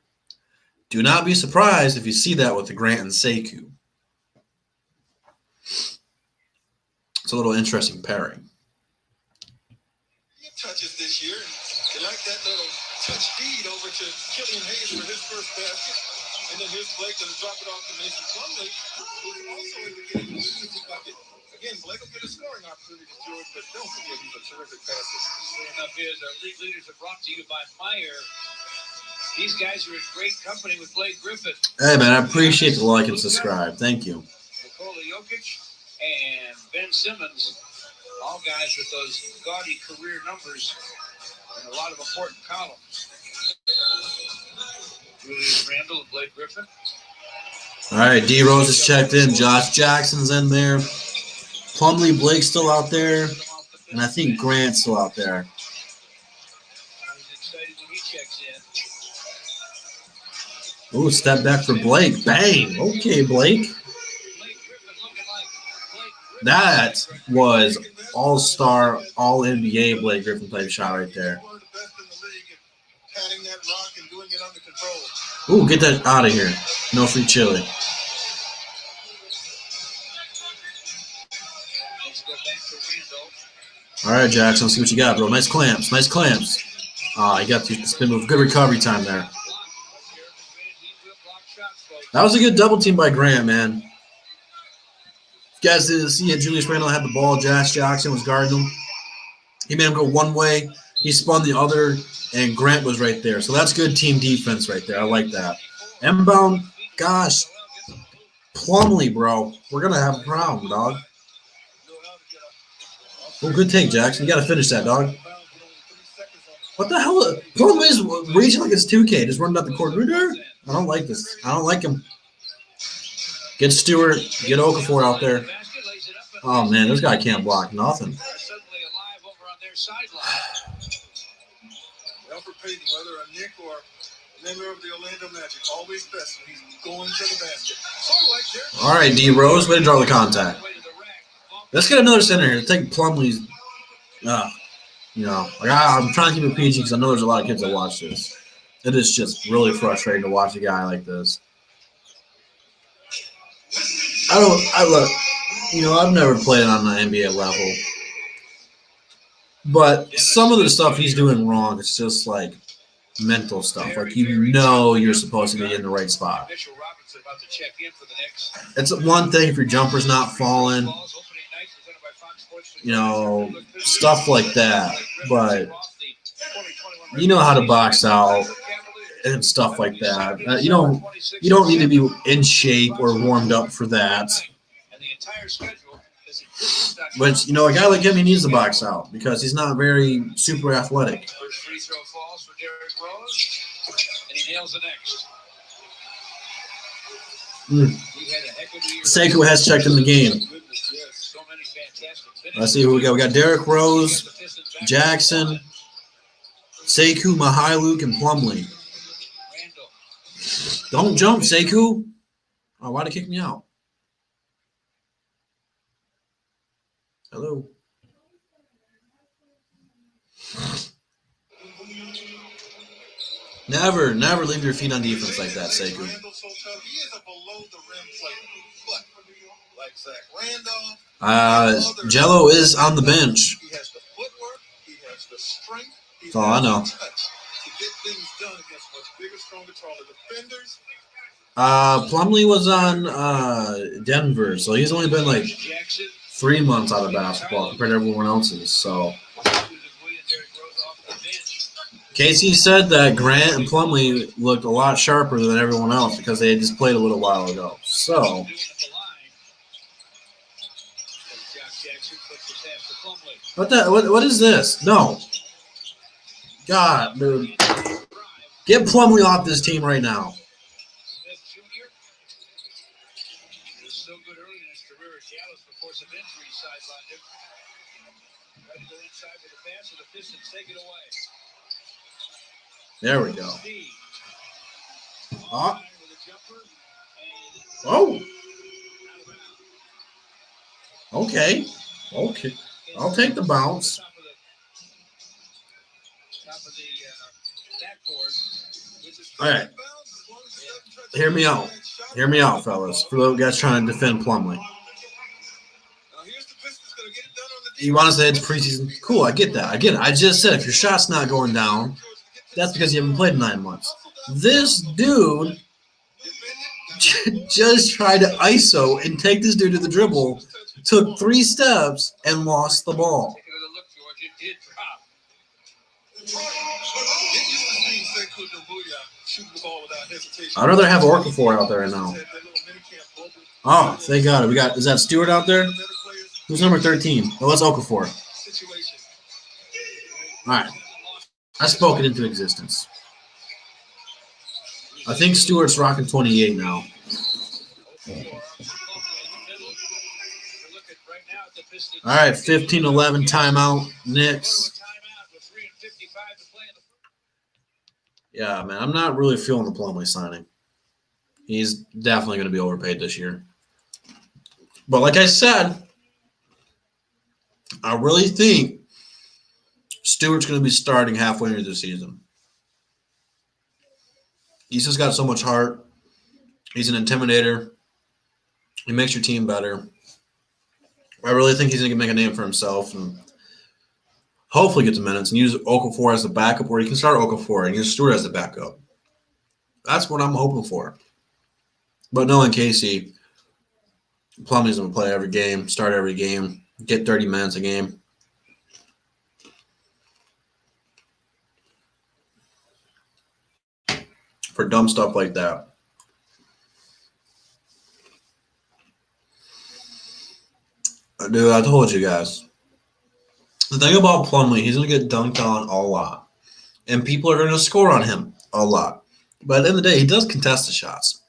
Do not be surprised if you see that with the Grant and Sekou. It's a little interesting pairing. Touches this year. They like that little touch feed over to Killian Hayes for his first basket. And then here's Blake going to drop it off to Mason Plumlee, who's also able to get an easy bucket. Again, Blake will get a scoring opportunity to George, but don't forget he's a terrific passer. Sure enough is our league leaders are brought to you by Meyer. These guys are in great company with Blake Griffin. Hey, man, I appreciate the like and subscribe. Thank you. Nikola Jokic and Ben Simmons, all guys with those gaudy career numbers and a lot of important columns. Julius Randle and Blake Griffin. All right, D Rose is checked in. Josh Jackson's in there. Plumlee Blake's still out there. And I think Grant's still out there. I was excited when he checks in. Ooh, step back for Blake. Bang. Okay, Blake. That was all-star, all-NBA Blake Griffin type shot right there. One of the best in the league at patting that rock and doing it under control. Ooh, get that out of here. No free chili. All right, Jackson, let's see what you got, bro. Nice clamps. Nice clamps. You got the spin move. Good recovery time there. That was a good double team by Grant, man. You guys didn't see it. Julius Randle had the ball. Josh Jackson was guarding him. He made him go one way. He spun the other, and Grant was right there. So that's good team defense right there. I like that. Inbound, gosh, Plumlee, bro. We're going to have a problem, dog. Well, good take, Jackson. You got to finish that, dog. What the hell? Plumlee's reaching like it's 2K. Just running up the court. I don't like this. I don't like him. Get Stewart. Get Okafor out there. Oh, man, this guy can't block nothing. Alfred Payton, whether a Nick or a member of the Orlando Magic, always best when he's going to the basket. All right, D Rose, way to draw the contact. Let's get another center here. Take Plumlee's. I'm trying to keep it PG because I know there's a lot of kids that watch this. It is just really frustrating to watch a guy like this. I've never played on an NBA level. But some of the stuff he's doing wrong is just like mental stuff. Like you're supposed to be in the right spot. It's one thing if your jumper's not falling. you know, stuff like that. But you know how to box out and stuff like that. You don't need to be in shape or warmed up for that. But, you know, a guy like him, he needs to box out because he's not very super athletic. First free throw falls for Derrick Rose, and he nails the next. Sekou has checked in the game. Let's see who we got. We got Derrick Rose, Jackson, Sekou, Mihailuk, and Plumlee. Don't jump, Sekou. Oh, why'd it kick me out? Hello. Never leave your feet on defense like that, Sekou. He is a below the rim player, but like Zach Randolph, Jello is on the bench. he has the footwork, he has the strength, he That's all I know. the touch to get things done against much bigger, stronger, taller defenders. Plumlee was on Denver, so he's only been like 3 months out of basketball compared to everyone else's. So Casey said that Grant and Plumlee looked a lot sharper than everyone else because they had just played a little while ago. So what is this? No. God, dude. Get Plumlee off this team right now. There we go. Oh. Okay. I'll take the bounce. All right. Hear me out. Hear me out, fellas. For those guys trying to defend Plumlee. You want to say it's preseason? Cool, I get that. I get it. I just said if your shot's not going down, that's because you haven't played in 9 months. This dude just tried to ISO and take this dude to the dribble, took 3 steps, and lost the ball. I'd rather have Okafor out there right now. Oh, thank God. Is that Stewart out there? Who's number 13? Oh, that's Okafor. All right. I spoke it into existence. I think Stewart's rocking 28 now. All right, 15-11 timeout. Knicks. Yeah, man, I'm not really feeling the Plumlee signing. He's definitely going to be overpaid this year. But like I said, I really think Stewart's going to be starting halfway into the season. He's just got so much heart. He's an intimidator. He makes your team better. I really think he's going to make a name for himself and hopefully get the minutes and use Okafor as the backup, or he can start Okafor and use Stewart as the backup. That's what I'm hoping for. But knowing Casey, Plumlee's going to play every game, start every game, get 30 minutes a game. For dumb stuff like that. Dude, I told you guys. The thing about Plumlee, he's going to get dunked on a lot. And people are going to score on him a lot. But at the end of the day, he does contest the shots.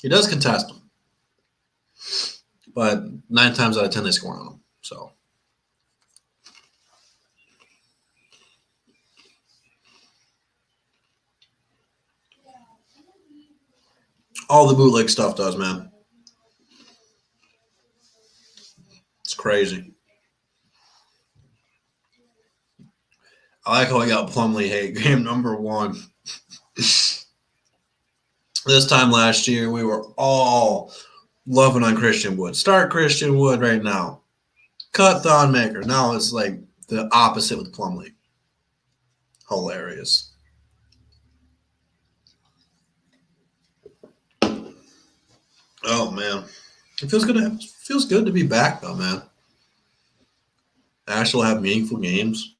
He does contest them. But 9 times out of 10, they score on him. So. All the bootleg stuff does, man. It's crazy. I like how I got Plumlee hate game number 1. This time last year, we were all loving on Christian Wood. Start Christian Wood right now. Cut Thon Maker. Now it's like the opposite with Plumlee. Hilarious. Oh man, it feels good to be back though, man. actually have meaningful games.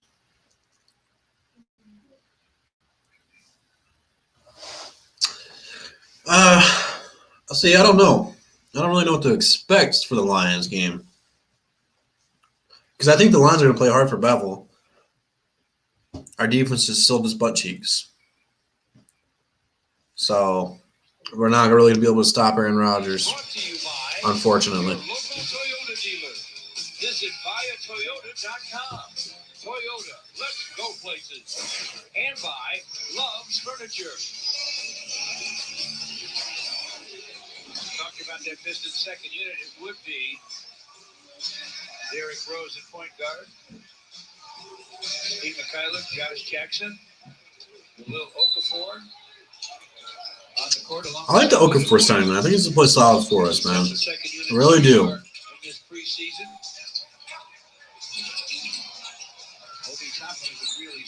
See, I don't know. I don't really know what to expect for the Lions game. Because I think the Lions are going to play hard for Bevel. Our defense is still just butt cheeks. So we're not really going to be able to stop Aaron Rodgers, unfortunately. Visit buyatoyota.com. Toyota, let's go places. And by Love's Furniture. Talking about that Pistons second unit, it would be Derrick Rose at point guard. Steve McKillop, Josh Jackson, Will Okafor on the court. I like the Okafor signing, man. I think he's going to play solid for us, man. I really do.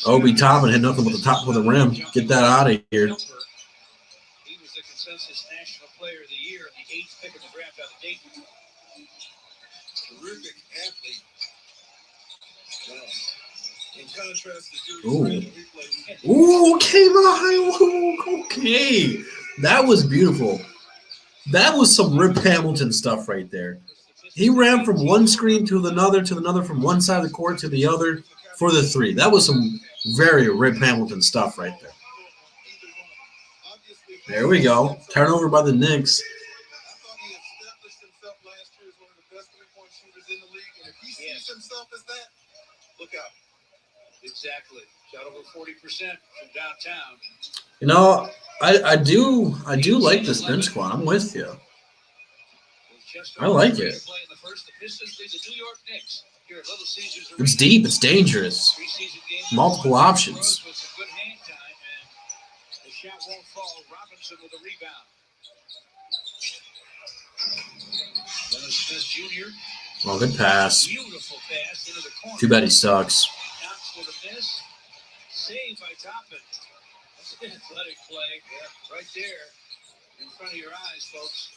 Obi Toppin hit nothing but the top of the rim. Get that out of here. He was the consensus National Player of the Year and the 8th pick of the draft out of Dayton. Terrific athlete. In contrast to Ooh. Julius Ooh, came out. Okay. That was beautiful. That was some Rip Hamilton stuff right there. He ran from one screen to another, from one side of the court to the other for the three. That was some very Rip Hamilton stuff right there. There we go. Turnover by the Knicks. I thought he established himself last year as one of the best three-point shooters in the league, and if he sees himself as that, look out. Exactly. Shot over 40% from downtown. You know, I do like this bench squad. I'm with you. I like it. It's deep. It's dangerous. Multiple options. Oh, good pass. Too bad he sucks. Saved by Toppin. That's an athletic play. Yeah, right there in front of your eyes, folks.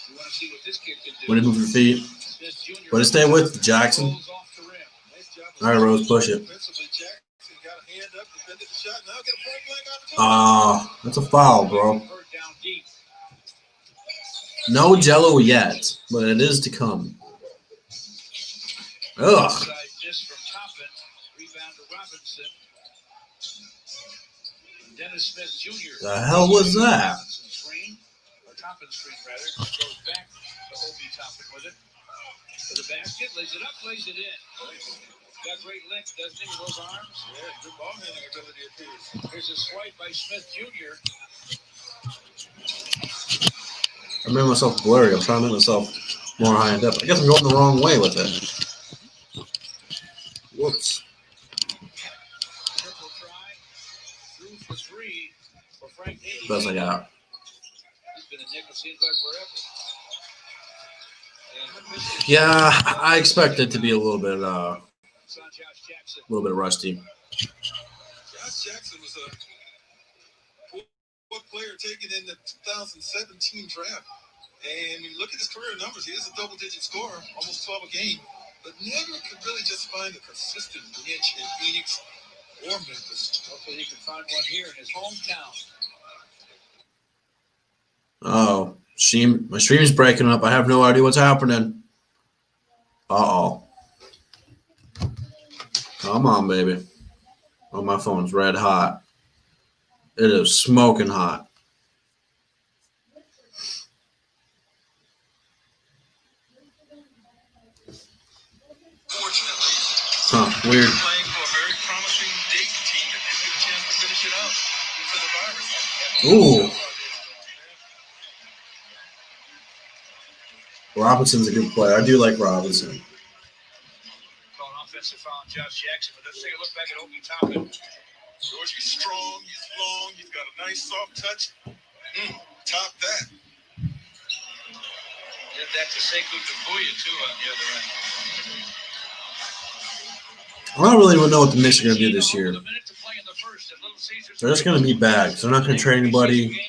You want to see what this kid can do. Way to move your feet. Way to stay with Jackson. All right, Rose, push it. Ah, that's a foul, bro. No Jello yet, but it is to come. Ugh. Dennis Smith Jr. The hell was that? Toppin screen, rather. Goes back to Obi Toppin with it. To the basket, lays it up, plays it in. Got great length, doesn't he, with those arms? Yeah, good ball handling ability appears. Here's a swipe by Smith Jr. I made myself blurry. I'm trying to make myself more high and depth. I guess I'm going the wrong way with it. Whoops. Triple try. Through for three for Frank Davis. Best I got. He's been a Knick, it seems like forever. Yeah, I expect it to be a little bit rusty. Josh Jackson was a fourth player taken in the 2017 draft. And you look at his career numbers, he is a double-digit scorer, almost 12 a game, but never could really just find a consistent niche in Phoenix or Memphis. Hopefully he can find one here in his hometown. Oh, my stream's breaking up. I have no idea what's happening. Uh-oh. Come on, baby. Oh, my phone's red hot. It is smoking hot. Huh, weird. Playing for a very promising Dayton team that didn't get a chance to finish it up due to the virus. Ooh. Robinson's a good player. I do like Robinson. Call an offensive foul on Josh Jackson, but let's take a look back at Obi Toppin. George, he's strong, he's long, he's got a nice soft touch. Top that. Did that to Sekou Doumbouya, too, on the other end. I don't really know what the Knicks are going to do this year. They're just going to be bad. They're not going to trade anybody.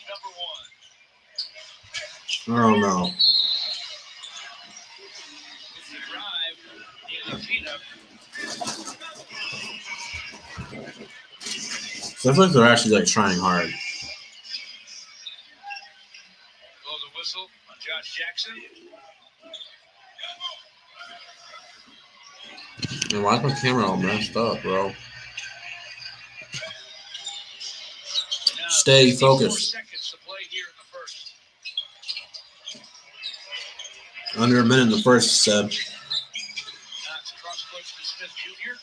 I don't know. So I feel like they're actually like trying hard. Blows a whistle on Josh Jackson. Man, why is my camera all messed up, bro? Stay focused. Seconds to play here in the first. Under a minute in the first, said. Knox cross court to Smith Jr.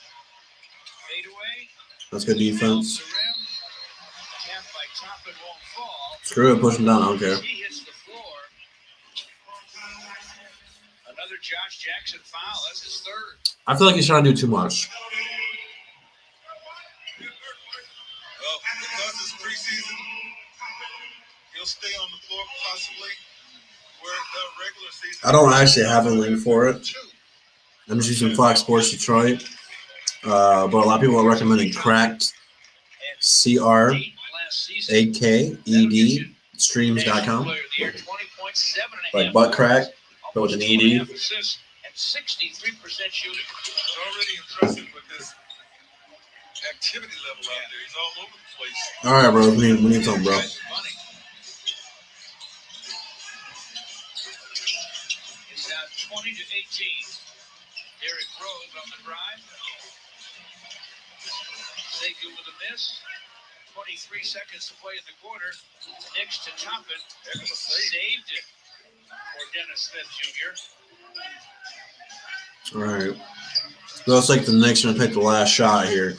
Fade away. That's good defense. The rim. Tap by Toppin won't fall. Screw it, push him down. I don't care. He hits the floor. Another Josh Jackson foul. That's his third. I feel like he's trying to do too much. Well, because it's preseason, he'll stay on the floor possibly where the regular season. I don't actually have a link for it. I'm just using Fox Sports Detroit. But a lot of people are recommending Cracked, CRAKED, streams.com. Like butt crack, but with an ED. And 63% shooting. It's already impressive with this activity level out there. He's all over the place. All right, bro. We need something, bro. It's now 20 to 18. Derrick Rose on the drive. Sekou with a miss. 23 seconds to play in the quarter. Knicks to Toppin. Saved it for Dennis Smith Jr. All right. Looks like the Knicks are going to take the last shot here.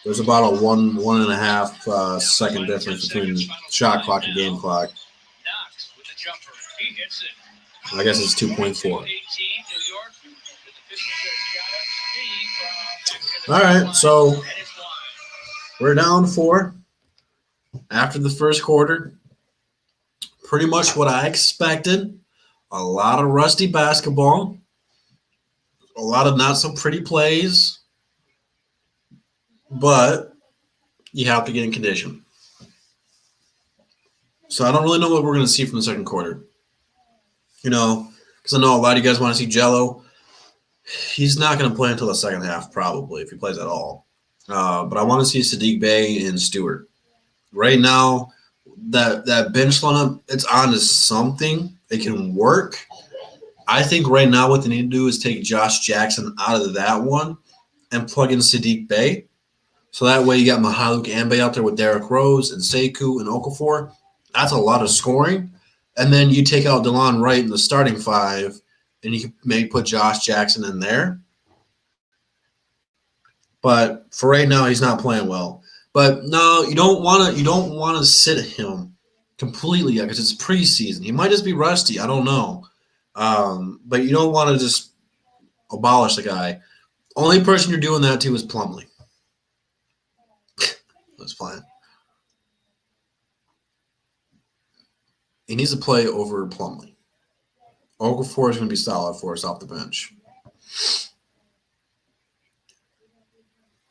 There's about a 1.5 second difference between shot clock and game clock. Knox with the jumper. He hits it. I guess it's 2.4. 18, New York. The Pistons shot up. All right, so we're down 4 after the first quarter. Pretty much what I expected. A lot of rusty basketball. A lot of not so pretty plays. But you have to get in condition. So I don't really know what we're going to see from the second quarter. You know, because I know a lot of you guys want to see Jello. He's not going to play until the second half, probably, if he plays at all. But I want to see Sadiq Bey and Stewart. Right now, that bench lineup, it's on to something. It can work. I think right now what they need to do is take Josh Jackson out of that one and plug in Sadiq Bey. So that way you got Mihailuk Ambe out there with Derrick Rose and Sekou and Okafor. That's a lot of scoring. And then you take out DeLon Wright in the starting 5, and you can maybe put Josh Jackson in there. But for right now, he's not playing well. But no, you don't want to sit him completely yet because it's preseason. He might just be rusty. I don't know. But you don't want to just abolish the guy. Only person you're doing that to is Plumlee. That's fine. He needs to play over Plumlee. Okafor is going to be solid for us off the bench.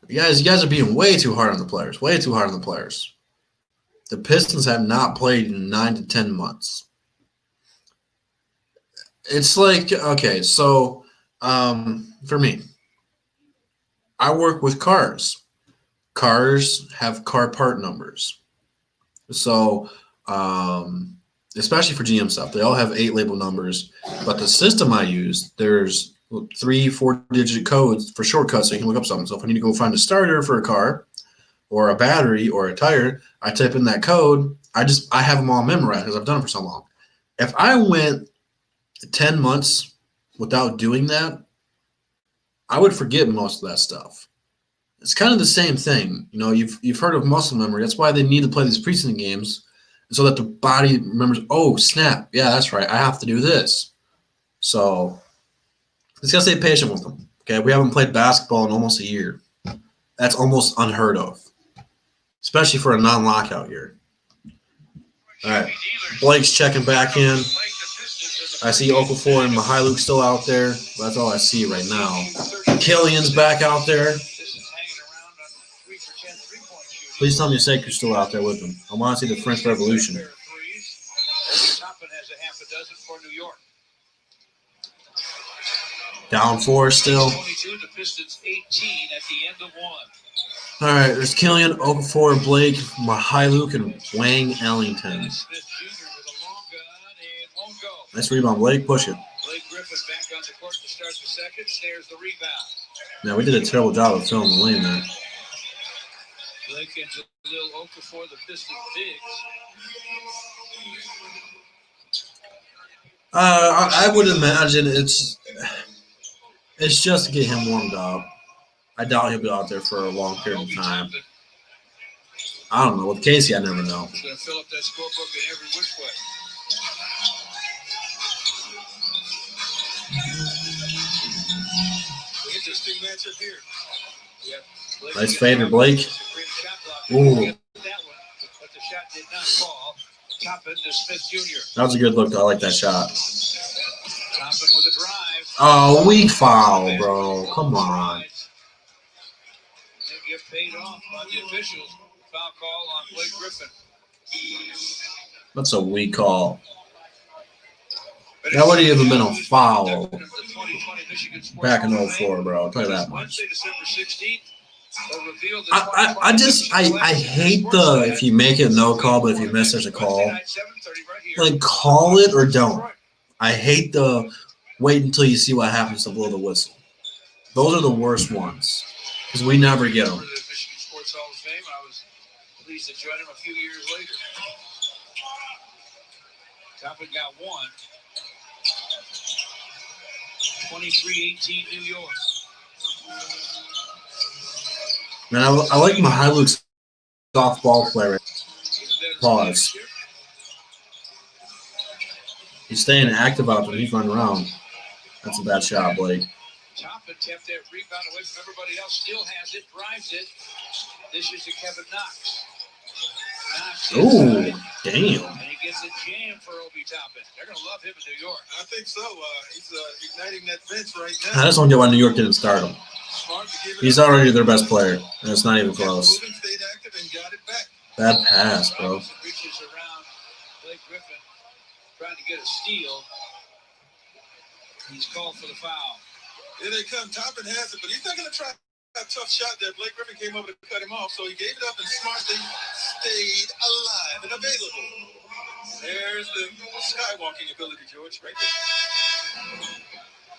You guys are being way too hard on the players. Way too hard on the players. The Pistons have not played in 9 to 10 months. It's like, okay, so for me, I work with cars. Cars have car part numbers. So, especially for GM stuff, they all have 8 label numbers. But the system I use, there's 3-4 digit codes for shortcuts so you can look up something. So if I need to go find a starter for a car or a battery or a tire, I type in that code. I have them all memorized because I've done it for so long. If I went 10 months without doing that, I would forget most of that stuff. It's kind of the same thing. You know, you've heard of muscle memory. That's why they need to play these preseason games so that the body remembers, oh, snap. Yeah, that's right. I have to do this. So just got to stay patient with them. Okay, we haven't played basketball in almost a year. That's almost unheard of, especially for a non-lockout year. All right, Blake's checking back in. I see Okafor and Mihailuk still out there. That's all I see right now. Killian's back out there. Please tell me Sekou's still out there with him. I want to see the French Revolution. Down 4 still. 22, the Pistons 18 at the end of 1. All right, there's Killian, Okafor, Blake, Mihailuk, and Wang Ellington. Smith Jr. with a long gun and won't go. Nice rebound, Blake. Push it. Blake Griffin back on the court to start the second. Snares the rebound. Now, we did a terrible job of filling the lane there. Blake and Jalil Okafor, the Pistons bigs. I would imagine it's just to get him warmed up. I doubt he'll be out there for a long period of time. I don't know. With Casey, I never know. He's going to fill up that scorebook in every which way. Interesting matchup here. Yep. Nice fader, Blake. Ooh. But the shot did not fall. Toppin to Smith Jr. That was a good look. I like that shot. Toppin with a drive. Oh, weak foul, bro. Come on. They get paid off by the officials. Foul call on Blake Griffin. That's a weak call. That would have even been a foul back in 04, bro. I'll tell you that much. Wednesday, December 16th. I hate the if you make it no call, but if you miss, there's a call. Like, call it or don't. I hate the wait until you see what happens to blow the whistle. Those are the worst ones because we never get them. Michigan Sports Hall of Fame. I was pleased to join him a few years later. Toppin got one. 23-18 New York. Man, I like Mihailuk's softball player. Pause. He's staying active out there. He's running around. That's a bad shot, Blake. Toppin kept that rebound away from everybody else. Still has it. Drives it. This is to Kevin Knox. Ooh, damn. And he gets a jam for Obi Toppin. They're going to love him in New York. I think so. He's igniting that bench right now. I just don't get why New York didn't start him. He's already their best player, and it's not even close. Stayed active and got it back. Bad pass, bro. Reaches around Blake Griffin, trying to get a steal. He's called for the foul. Here they come. Toppin has it, but he's not going to try a tough shot there. Blake Griffin came over to cut him off, so he gave it up and smartly stayed alive and available. There's the skywalking ability, George, right there.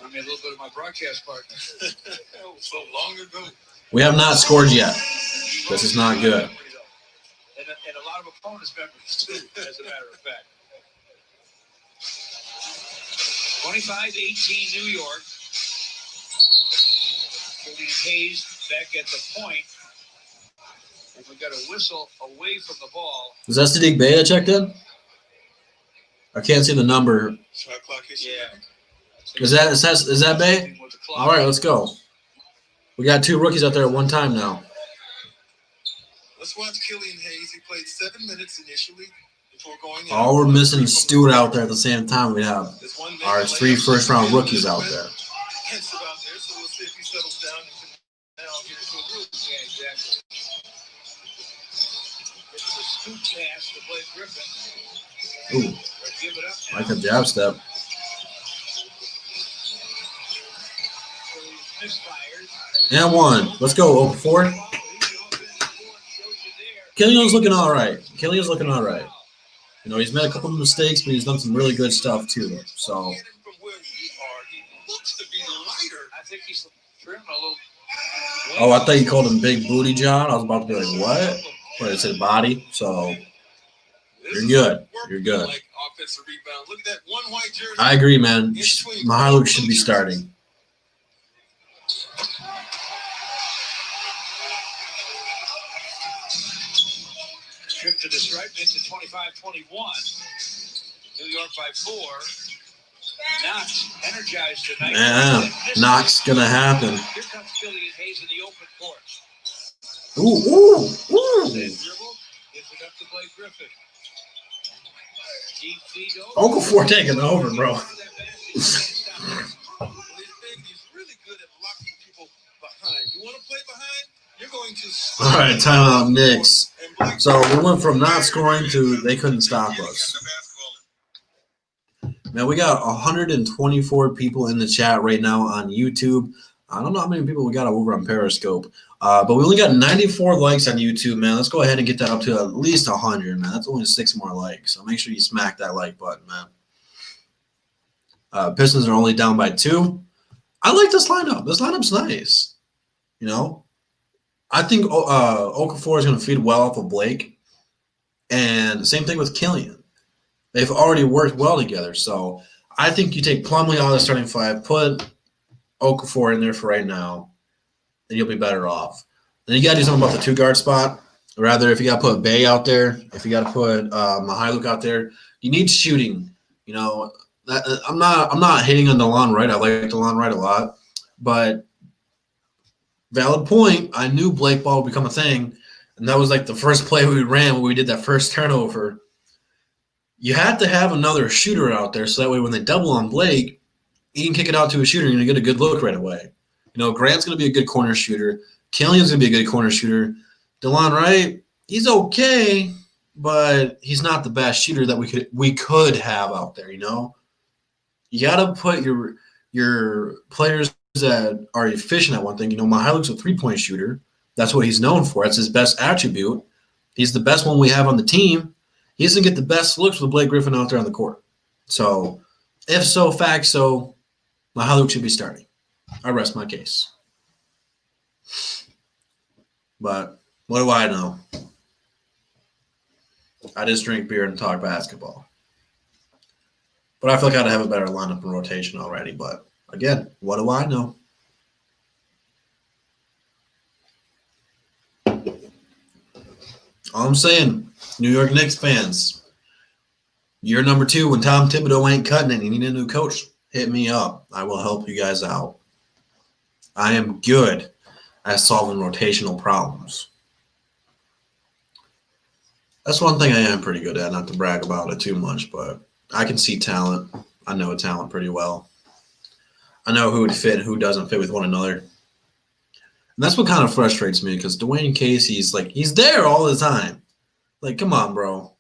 I mean, a little bit of my broadcast partner. That was so long ago. We have not scored yet. This is not good. And a lot of opponents' members, too, as a matter of fact. 25-18 New York. Killian Hayes back at the point. And we got a whistle away from the ball. Is that Sadiq Bey that checked in? I can't see the number. Shot clock issue. Yeah. Is that Bey? All right, let's go. We got two rookies out there at one time now. Let's watch Killian Hayes. He played 7 minutes initially before going in. All we're missing is Stewart out there at the same time. We have our 3 first-round rookies out there. Hence about there, so we'll see if he settles down and can now get into a groove. Yeah, exactly. It's a scoop pass to Blake Griffin. Ooh, Give it up now. like a jab step. And one. Let's go, Okafor. Killian's looking all right. Killian's looking all right. You know, he's made a couple of mistakes, but he's done some really good stuff, too. So, From where we are, he looks to be lighter. I think he's trimmed a little. oh, I thought you called him Big Booty John. I was about to be like, what? But it's his body. So, you're good. You're good. Like offensive rebound. Look at that one white jersey. I agree, man. Mihailuk should be starting. Trip to the stripe makes it 25-21. New York by 4. Knox energized tonight. Yeah, Knox gonna happen. Here comes Killian Hayes in the open court. Ooh. Dribble, gives it up to Blake Griffin. Deep feed over. Okafor taking over, bro. He's really good at locking people behind. You want to play behind? You're going to. All right, timeout, Knicks. So we went from not scoring to they couldn't stop us. Man, we got 124 people in the chat right now on YouTube. I don't know how many people we got over on Periscope, but we only got 94 likes on YouTube, man. Let's go ahead and get that up to at least 100, man. That's only 6 more likes, so make sure you smack that like button, man. Pistons are only down by 2. I like this lineup. This lineup's nice. You know, I think Okafor is going to feed well off of Blake, and same thing with Killian. They've already worked well together, so I think you take Plumlee out of the starting 5, put Okafor in there for right now, then you'll be better off. Then you got to do something about the 2-guard spot. Rather, if you got to put Bay out there, if you got to put Mihailuk out there, you need shooting. You know, I'm not hating on DeLon Wright. I like DeLon Wright a lot, but valid point. I knew Blake ball would become a thing, and that was like the first play we ran when we did that first turnover. You had to have another shooter out there so that way when they double on Blake, he can kick it out to a shooter and you're going to get a good look right away. You know, Grant's going to be a good corner shooter. Killian's going to be a good corner shooter. DeLon Wright, he's okay, but he's not the best shooter that we could have out there, you know? You got to put your players that are efficient at one thing. You know, Mihailuk's a three-point shooter. That's what he's known for. That's his best attribute. He's the best one we have on the team. He doesn't get the best looks with Blake Griffin out there on the court. So, if so, fact so, Mihailuk should be starting. I rest my case. But what do I know? I just drink beer and talk basketball. But I feel like I'd have a better lineup and rotation already. But, again, what do I know? All I'm saying, New York Knicks fans, year number 2 when Tom Thibodeau ain't cutting it and you need a new coach, hit me up. I will help you guys out. I am good at solving rotational problems. That's one thing I am pretty good at, not to brag about it too much, but I can see talent. I know talent pretty well. I know who would fit and who doesn't fit with one another. And that's what kind of frustrates me because Dwayne Casey's like, he's there all the time. Like, come on, bro.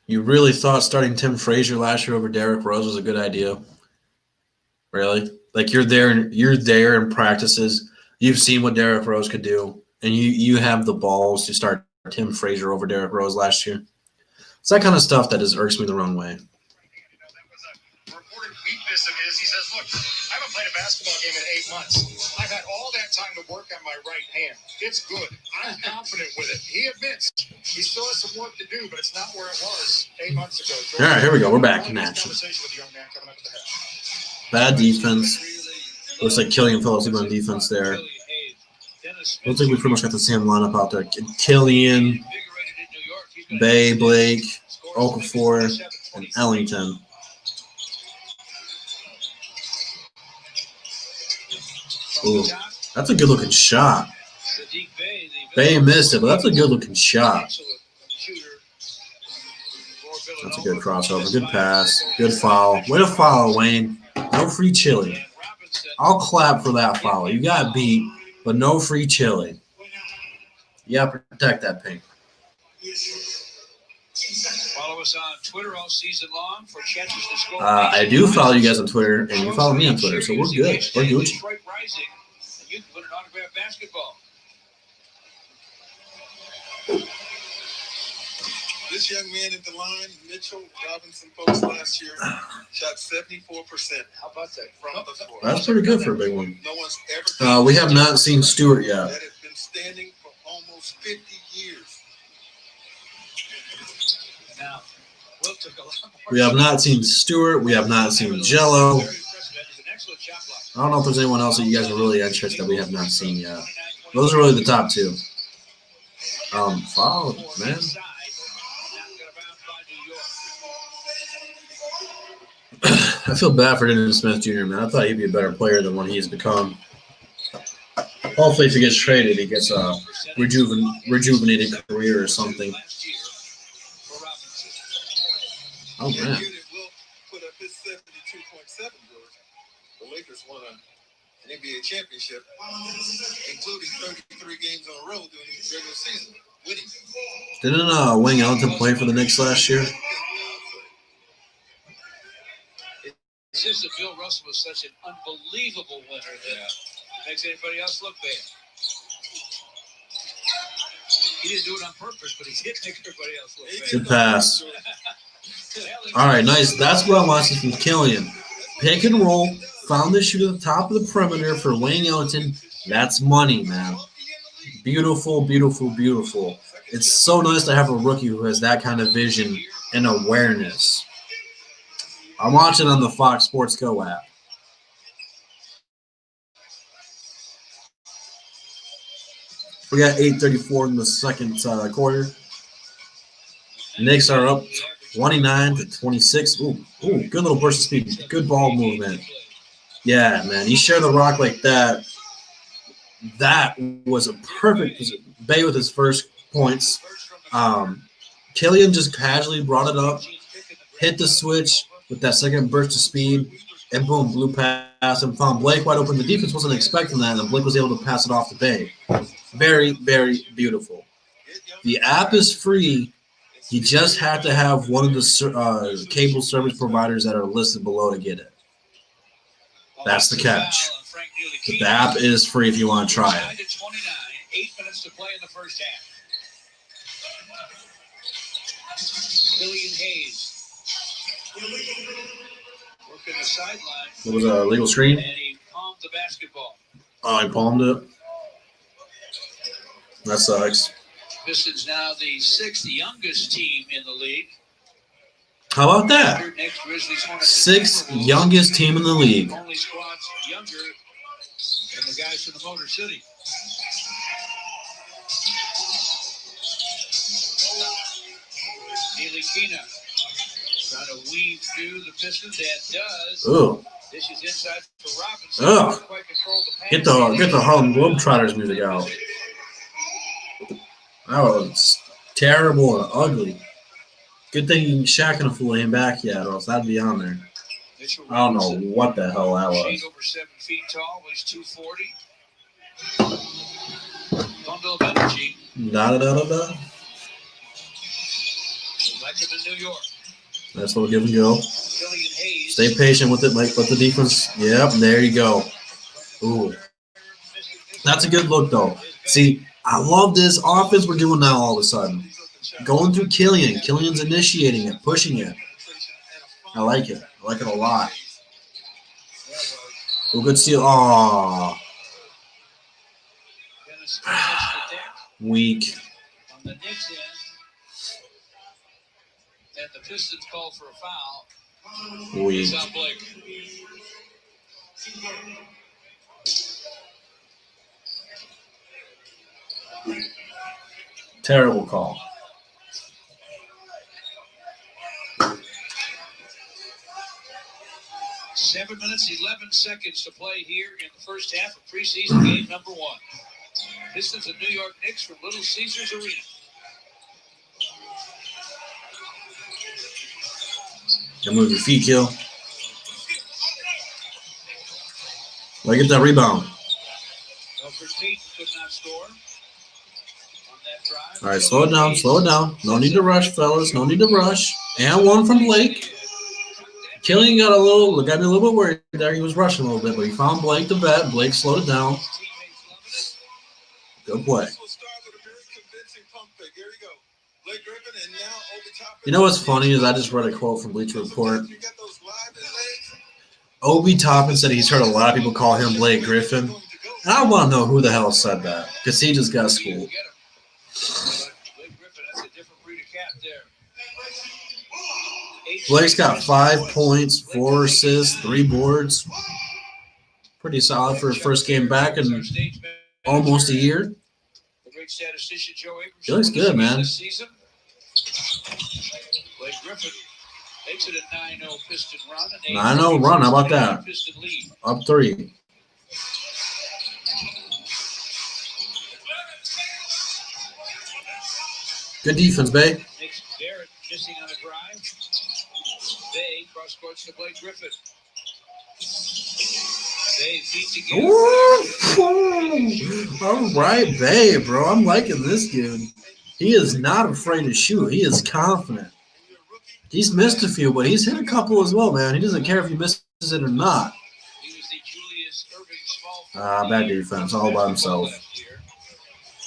You really thought starting Tim Frazier last year over Derrick Rose was a good idea? Really? Like, you're there in practices. You've seen what Derrick Rose could do, and you have the balls to start Tim Frazier over Derrick Rose last year. It's that kind of stuff that just irks me the wrong way. Weakness of his. He says, look, I haven't played a basketball game in 8 months. I've had all that time to work on my right hand. It's good. I'm confident with it. He admits he still has some work to do, but it's not where it was 8 months ago. All right, here we go. We're back in action. Bad defense. Looks like Killian fell asleep on defense there. Looks like we pretty much got the same lineup out there. Killian, Bay, Blake, Okafor, and Ellington. Ooh, that's a good-looking shot. Bay missed it, but that's a good-looking shot. That's a good crossover. Good pass. Good foul. Way to foul, Wayne. No free chili. I'll clap for that foul. You got beat, but no free chili. You got to protect that pink. Follow us on Twitter all season long for chances to score. I do follow you guys on Twitter, and you follow me on Twitter, so we're good. We're Gucci. You can put an autographed basketball. This young man at the line, Mitchell Robinson, folks, last year shot 74%. How about that? From the floor. That's pretty good for a big one. No one's ever. We have not seen Stewart yet. That has been standing for almost 50 years. Now, Will took a lot more. We have not seen Stewart. We have not seen Jello. I don't know if there's anyone else that you guys are really interested that we have not seen yet. Those are really the top 2. Foul, man. I feel bad for Dennis Smith Jr., man. I thought he'd be a better player than what he's become. Hopefully, if he gets traded, he gets a rejuvenated career or something. Oh, man. Put up his 72.7, George. The Lakers won an NBA championship, including 33 games on a row during the regular season, winning. Didn't Wayne Ellington play for the Knicks last year? It's just that Bill Russell was such an unbelievable winner that it makes anybody else look bad. He didn't do it on purpose, but he did make everybody else look bad. Good pass. All right, nice. That's what I want to see from Killian. Pick and roll. Found the shoot at the top of the perimeter for Wayne Ellington. That's money, man. Beautiful, beautiful, beautiful. It's so nice to have a rookie who has that kind of vision and awareness. I'm watching on the Fox Sports Go app. We got 8:34 in the second quarter. Knicks are up 29-26. Ooh, good little burst of speed. Good ball movement. Yeah, man. You share the rock like that. That was a perfect Bay with his first points. Killian just casually brought it up, hit the switch with that second burst of speed, and boom, blue pass and found Blake wide open. The defense wasn't expecting that, and Blake was able to pass it off to Bay. Very, very beautiful. The app is free. You just have to have one of the cable service providers that are listed below to get it. That's the catch. But the app is free if you want to try it. 8 minutes to play in the first half. Killian Hayes. Working the sideline. What was a legal screen? And he palmed the basketball. Oh, he palmed it. That sucks. Pistons now the 6th youngest team in the league. How about that? Next, Grizzlies, Hornets, 6th youngest team in the league. Only squads younger than the guys from the Motor City. Neely Kina trying to weave through the Pistons. That does. Ooh. This is inside for Robinson. Ugh. Quite control the pass. Get the Harlem Globetrotters music out. That was terrible and ugly. Good thing Shaq and Fool ain't back yet, or else that'd be on there. I don't know what the hell that was. Over 7 feet tall, weighs 240. Bundle of energy. Da-da-da-da-da. Like him in New York. Nice little give and go. Killian Hayes. Stay patient with it, Mike. Let the defense. Yep, there you go. Ooh. That's a good look, though. See, I love this offense we're doing now all of a sudden. Going through Killian. Killian's initiating it, pushing it. I like it. I like it a lot. Well, good steal. Aww. Weak. On the Knicks end, and the Pistons call for a foul. Weak. It's on Blake. Terrible call. Seven minutes, 11 seconds to play here in the first half of preseason game number 1. Pistons and New York Knicks from Little Caesars Arena. Can move your feet, Kill. Let get that rebound. Alfred Payton could not score on that drive. All right, slow it down, slow it down. No need to rush, fellas. No need to rush. And one from Blake. Killian got me a little bit worried there. He was rushing a little bit, but he found Blake the vet. Blake slowed it down. Good play. You know what's funny is I just read a quote from Bleacher Report. Obi Toppin said he's heard a lot of people call him Blake Griffin. And I want to know who the hell said that because he just got schooled. Blake's got 5 points, 4 assists, 3 boards. Pretty solid for his first game back in almost a year. He looks good, man. Blake Griffin makes it a 9-0 Piston run. 9-0 run, how about that? Up 3. Good defense, Bay. Barrett missing on a drive. Bay cross courts to Blake Griffin. Bay beats again. All right, Bay, bro. I'm liking this dude. He is not afraid to shoot. He is confident. He's missed a few, but he's hit a couple as well, man. He doesn't care if you miss it or not. He was the Julius Erving small Bad defense, all by himself. last year.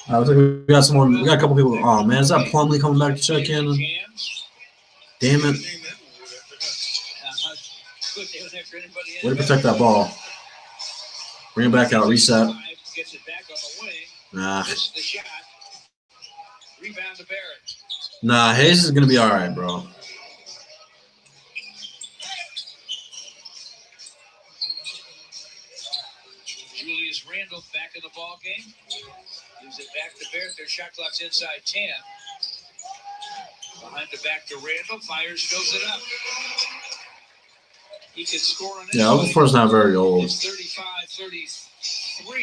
Looks like we got someone. We got a couple people. Oh man, is that Plumlee coming back to check in? Jams. Damn it! Way to protect that ball. Bring it back out. Reset. Gets it back on the wing. Nah. Misses the shot. Rebound to Barrett. Nah, Hayes is gonna be all right, bro. Julius Randle back in the ball game. Gives it back to Barrett. Their shot clock's inside 10. Behind the back to Randle. Fires, fills it up. He can score on it. Yeah, Okafor's not very old. It's 35-33.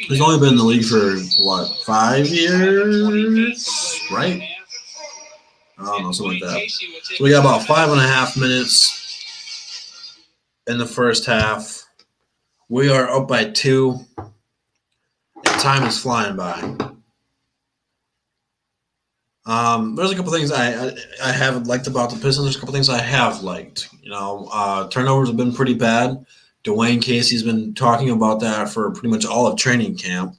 He's only been in the league for what, 5 years, right? I don't know, something like that. So we got about 5.5 minutes in the first half. We are up by 2. And time is flying by. There's a couple things I haven't liked about the Pistons. There's a couple things I have liked. You know, turnovers have been pretty bad. Dwayne Casey's been talking about that for pretty much all of training camp.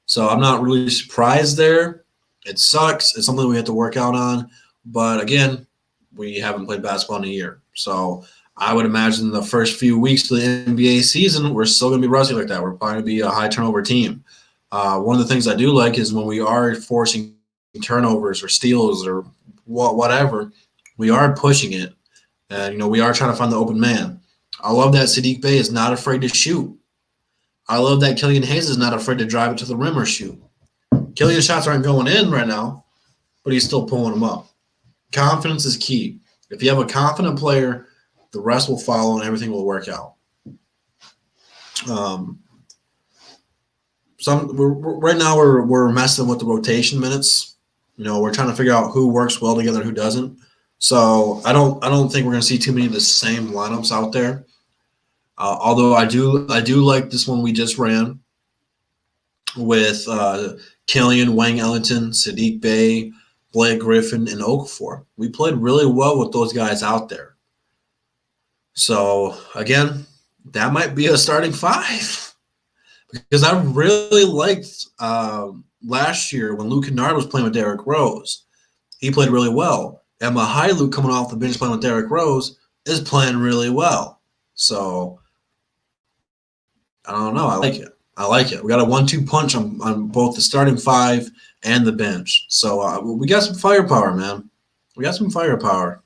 So I'm not really surprised there. It sucks. It's something we have to work out on. But again, we haven't played basketball in a year. So I would imagine the first few weeks of the NBA season, we're still going to be rusty like that. We're probably going to be a high turnover team. One of the things I do like is when we are forcing turnovers or steals or whatever, we are pushing it. And, you know, we are trying to find the open man. I love that Saddiq Bey is not afraid to shoot. I love that Killian Hayes is not afraid to drive it to the rim or shoot. Killian's shots aren't going in right now, but he's still pulling them up. Confidence is key. If you have a confident player, the rest will follow and everything will work out. Right now we're messing with the rotation minutes. You know, we're trying to figure out who works well together and who doesn't. So I don't think we're going to see too many of the same lineups out there. Although I do like this one we just ran with Killian, Wayne Ellington, Saddiq Bey, Blake Griffin, and Okafor. We played really well with those guys out there. So again, that might be a starting 5 because I really liked last year when Luke Kennard was playing with Derrick Rose. He played really well. And Mahailu coming off the bench playing with Derrick Rose is playing really well. So I don't know. I like it. We got a 1-2 punch on both the starting 5 and the bench. So we got some firepower, man. We got some firepower.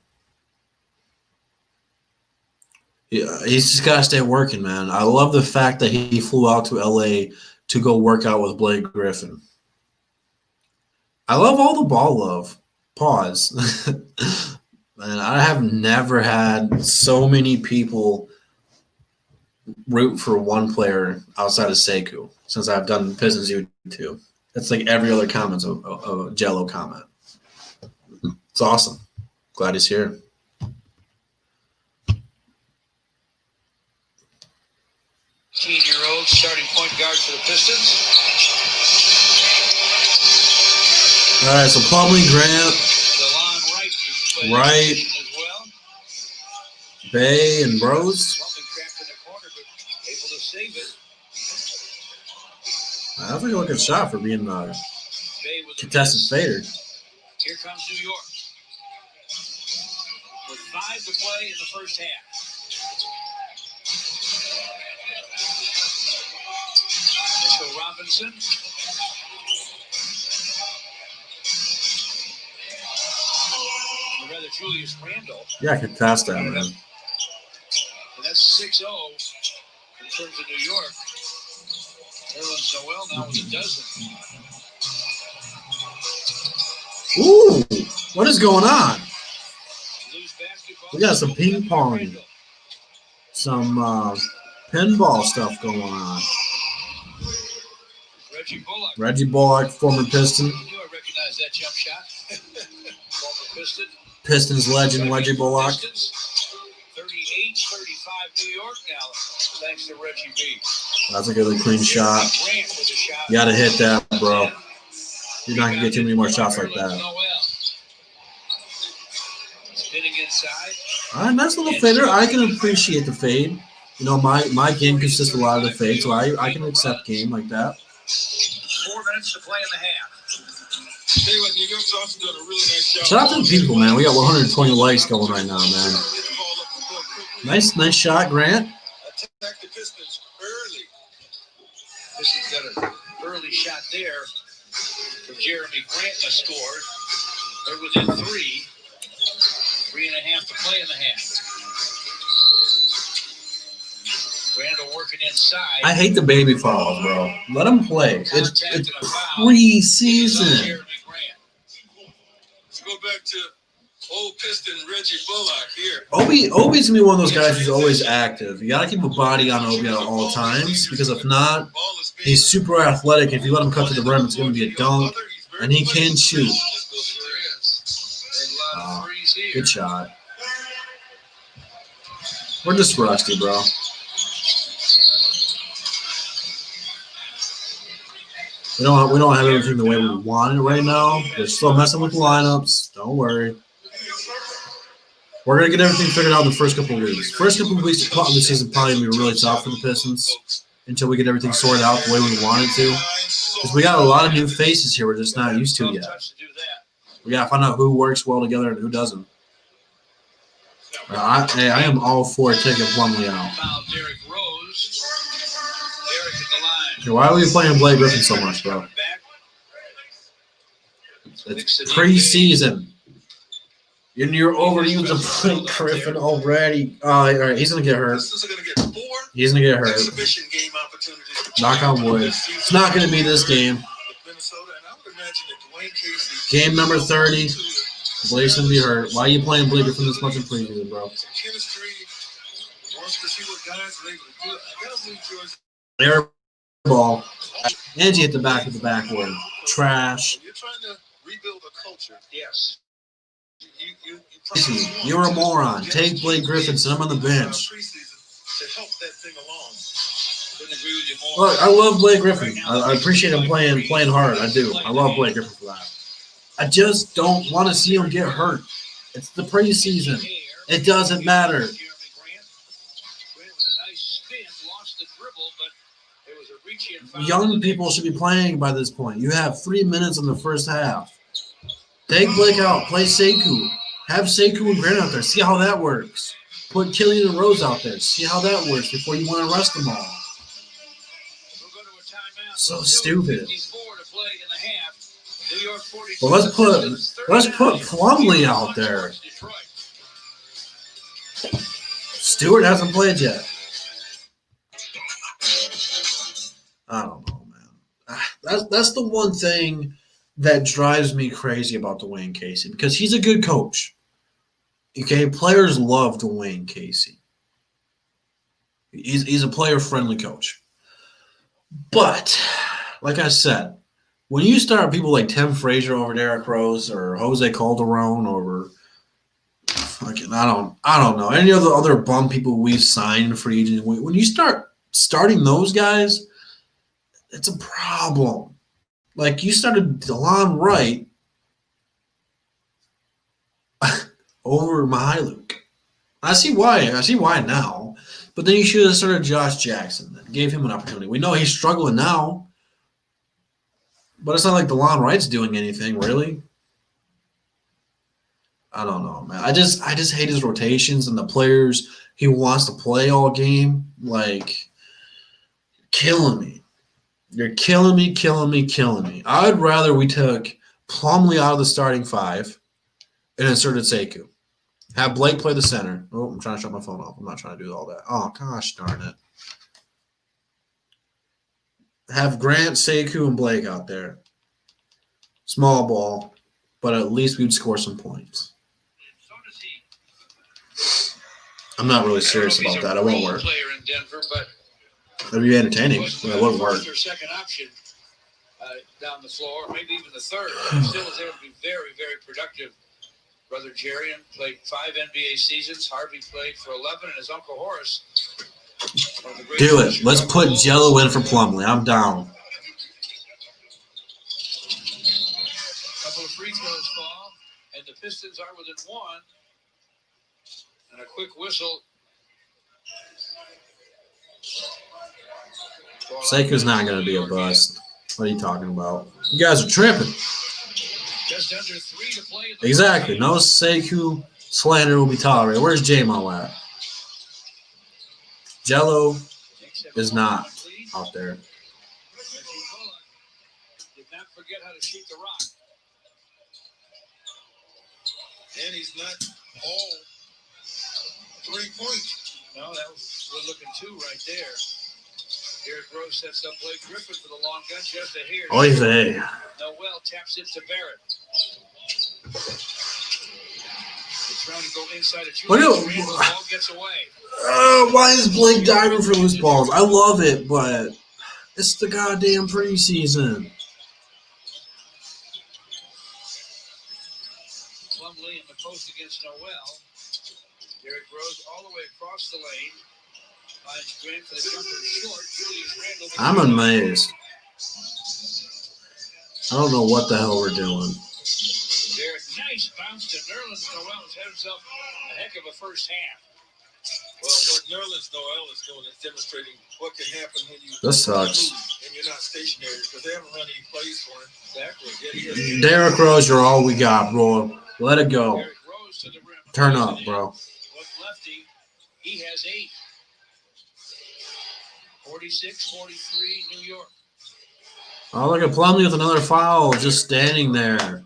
Yeah, he's just got to stay working, man. I love the fact that he flew out to L.A. to go work out with Blake Griffin. I love all the ball love. Pause. Man, I have never had so many people root for one player outside of Sekou since I've done Pistons U2. It's like every other comment's a Jello comment. It's awesome. Glad he's here. Year-old starting point guard for the Pistons. All right, so Plumlee, Grant, Wright, as well. Bey, and Rose. Plumlee trapped in the corner, but able to save it. That's like a good shot for being Bey with a contested miss. fader. Here comes New York. With 5 to play in the first half. Mitchell Robinson. Or rather, Julius Randle. Yeah, I can pass that, man. And that's 6-0 in terms of New York. Nerlens Noel now with a dozen. Ooh, what is going on? Loose basketball. We got some ping pong, some pinball stuff going on. Reggie Bullock, former Piston. I knew I recognized that jump shot. Former Piston. Pistons legend, Reggie Bullock. 38-35 New York now, thanks to Reggie B. That's a good clean shot. Grant with a shot. You got to hit that, bro. You're not going to get too many more shots like that. Spinning inside. All right, nice little fader. I can appreciate the fade. You know, my game consists of a lot of the fake, so I can accept game like that. 4 minutes to play in the half. Tell you what, New York's also doing a really nice job. Shout out to the people, man. We got 120 likes going right now, man. Nice shot, Grant. Attack the Pistons early. Pistons got an early shot there from Jeremy Grant and scored. They're within 3. 3.5 to play in the half. Randall working inside. I hate the baby fouls, bro. Let them play. It's preseason. Let's go back to old Piston Reggie Bullock here. Obi's gonna be one of those guys who's always active. You gotta keep a body on Obi at all times, because if not, he's super athletic. If you let him cut to the rim, it's gonna be a dunk, and he can shoot. Good shot. We're just rusty, bro. We don't have everything the way we want it right now. We're still messing with the lineups. Don't worry. We're gonna get everything figured out in the first couple of weeks. First couple of weeks of the season probably gonna be really tough for the Pistons until we get everything sorted out the way we want it to. Because we got a lot of new faces here we're just not used to yet. We gotta find out who works well together and who doesn't. I am all for taking Plumlee out. Okay, why are we playing Blake Griffin so much, bro? It's preseason. You're overusing Blake Griffin already. All right, he's gonna get hurt. He's gonna get hurt. Knock on wood. It's not gonna be this game. Game number 30. Blake's gonna be hurt. Why are you playing Blake Griffin this much in preseason, bro? Air ball. And you hit the back of the backboard. Trash. You're trying to rebuild a culture. Yes. You're a moron. Take Blake Griffin, sit him on the bench. Look, I love Blake Griffin. I appreciate him playing hard. I do. I love Blake Griffin for that. I just don't want to see him get hurt. It's the preseason. It doesn't matter. Young people should be playing by this point. You have 3 minutes in the first half. Take Blake out. Play Sekou. Have Sekou and Grant out there. See how that works. Put Killian and Rose out there. See how that works before you want to rest them all. So stupid. Well, let's put Plumlee out there. Stewart hasn't played yet. I don't know, man. That's the one thing that drives me crazy about Dwayne Casey, because he's a good coach. Okay, players love Dwayne Casey. He's a player-friendly coach. But, like I said, when you start people like Tim Frazier over Derrick Rose or Jose Calderon over fucking I don't know, any of the other bum people we've signed for agents, when you start starting those guys, it's a problem. Like, you started DeLon Wright over Mihailuk. I see why now. But then you should have started Josh Jackson and gave him an opportunity. We know he's struggling now. But it's not like DeLon Wright's doing anything, really. I don't know, man. I just hate his rotations and the players he wants to play all game. Like, killing me. You're killing me. I'd rather we took Plumlee out of the starting 5 and inserted Sekou. Have Blake play the center. Oh, I'm trying to shut my phone off. I'm not trying to do all that. Oh, gosh darn it. Have Grant, Sekou, and Blake out there. Small ball, but at least we'd score some points. I'm not really serious about that. It won't work. It'd be entertaining, but it wouldn't work. Their second option down the floor, maybe even the third. Still is able to be very, very productive. Brother Jarian played 5 NBA seasons. Harvey played for 11, and his uncle Horace. Do it. Let's put Jello in for Plumlee. I'm down. Couple of free throws fall, and the Pistons are within 1. And a quick whistle Seiku's not going to be a bust. What are you talking about? You guys are tripping. Just under 3 to play in the Exactly. No Seiku slander will be tolerated. Where's J-Mo at? Jello is not out there. Did not forget how to shoot the rock. And he's not all 3-point. No, that was good looking 2 right there. Derrick Rose sets up Blake Griffin for the long gun just ahead. Oh, he's a. Noel taps it to Barrett. He's trying to go inside of Look Julius. at- Randle, ball gets away. Why is Blake diving for loose balls? I love it, but it's the goddamn preseason. Plumlee in the post against Noel. Derrick Rose all the way across the lane. Finds Grant for the jumper short. Julius Randle. I'm amazed. I don't know what the hell we're doing. Barrett, nice bounce to Nerlens Noel. Has had himself a heck of a first half. Well, what Nerlens Noel is doing is demonstrating what can happen when you This sucks. move and you're not stationary, because they haven't run any plays for him. Exactly. Yet he has Derrick Rose, you're all we got, bro. Let it go. Derrick Rose to the rim. Turn up, bro. Look lefty. He has 8. 46-43, New York. Oh, look at Plumlee with another foul, just standing there. Get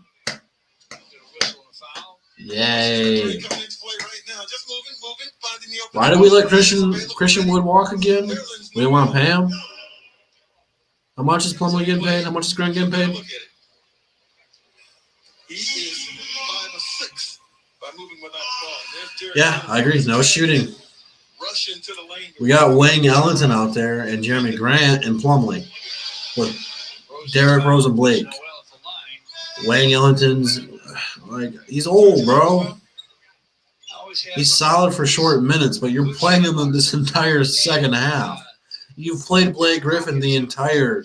a whistle and a foul. Yay. coming into play right now. Just moving, finding the open. Why did we let Christian Wood walk again? We didn't want to pay him? How much is Plumlee getting paid? How much is Grant getting paid? Look at it. He is 5 of 6 by moving without the ball. There's Derrick Yeah, Rose. I agree. No shooting. Rush into the lane. We got Wayne Ellington out there and Jeremy Grant and Plumlee. With Derrick Rose and Blake. Noel at the line. Wayne Ellington's like he's old, bro. Always has He's solid for short minutes, but you're playing him in this entire second half. You've played Blake Griffin the entire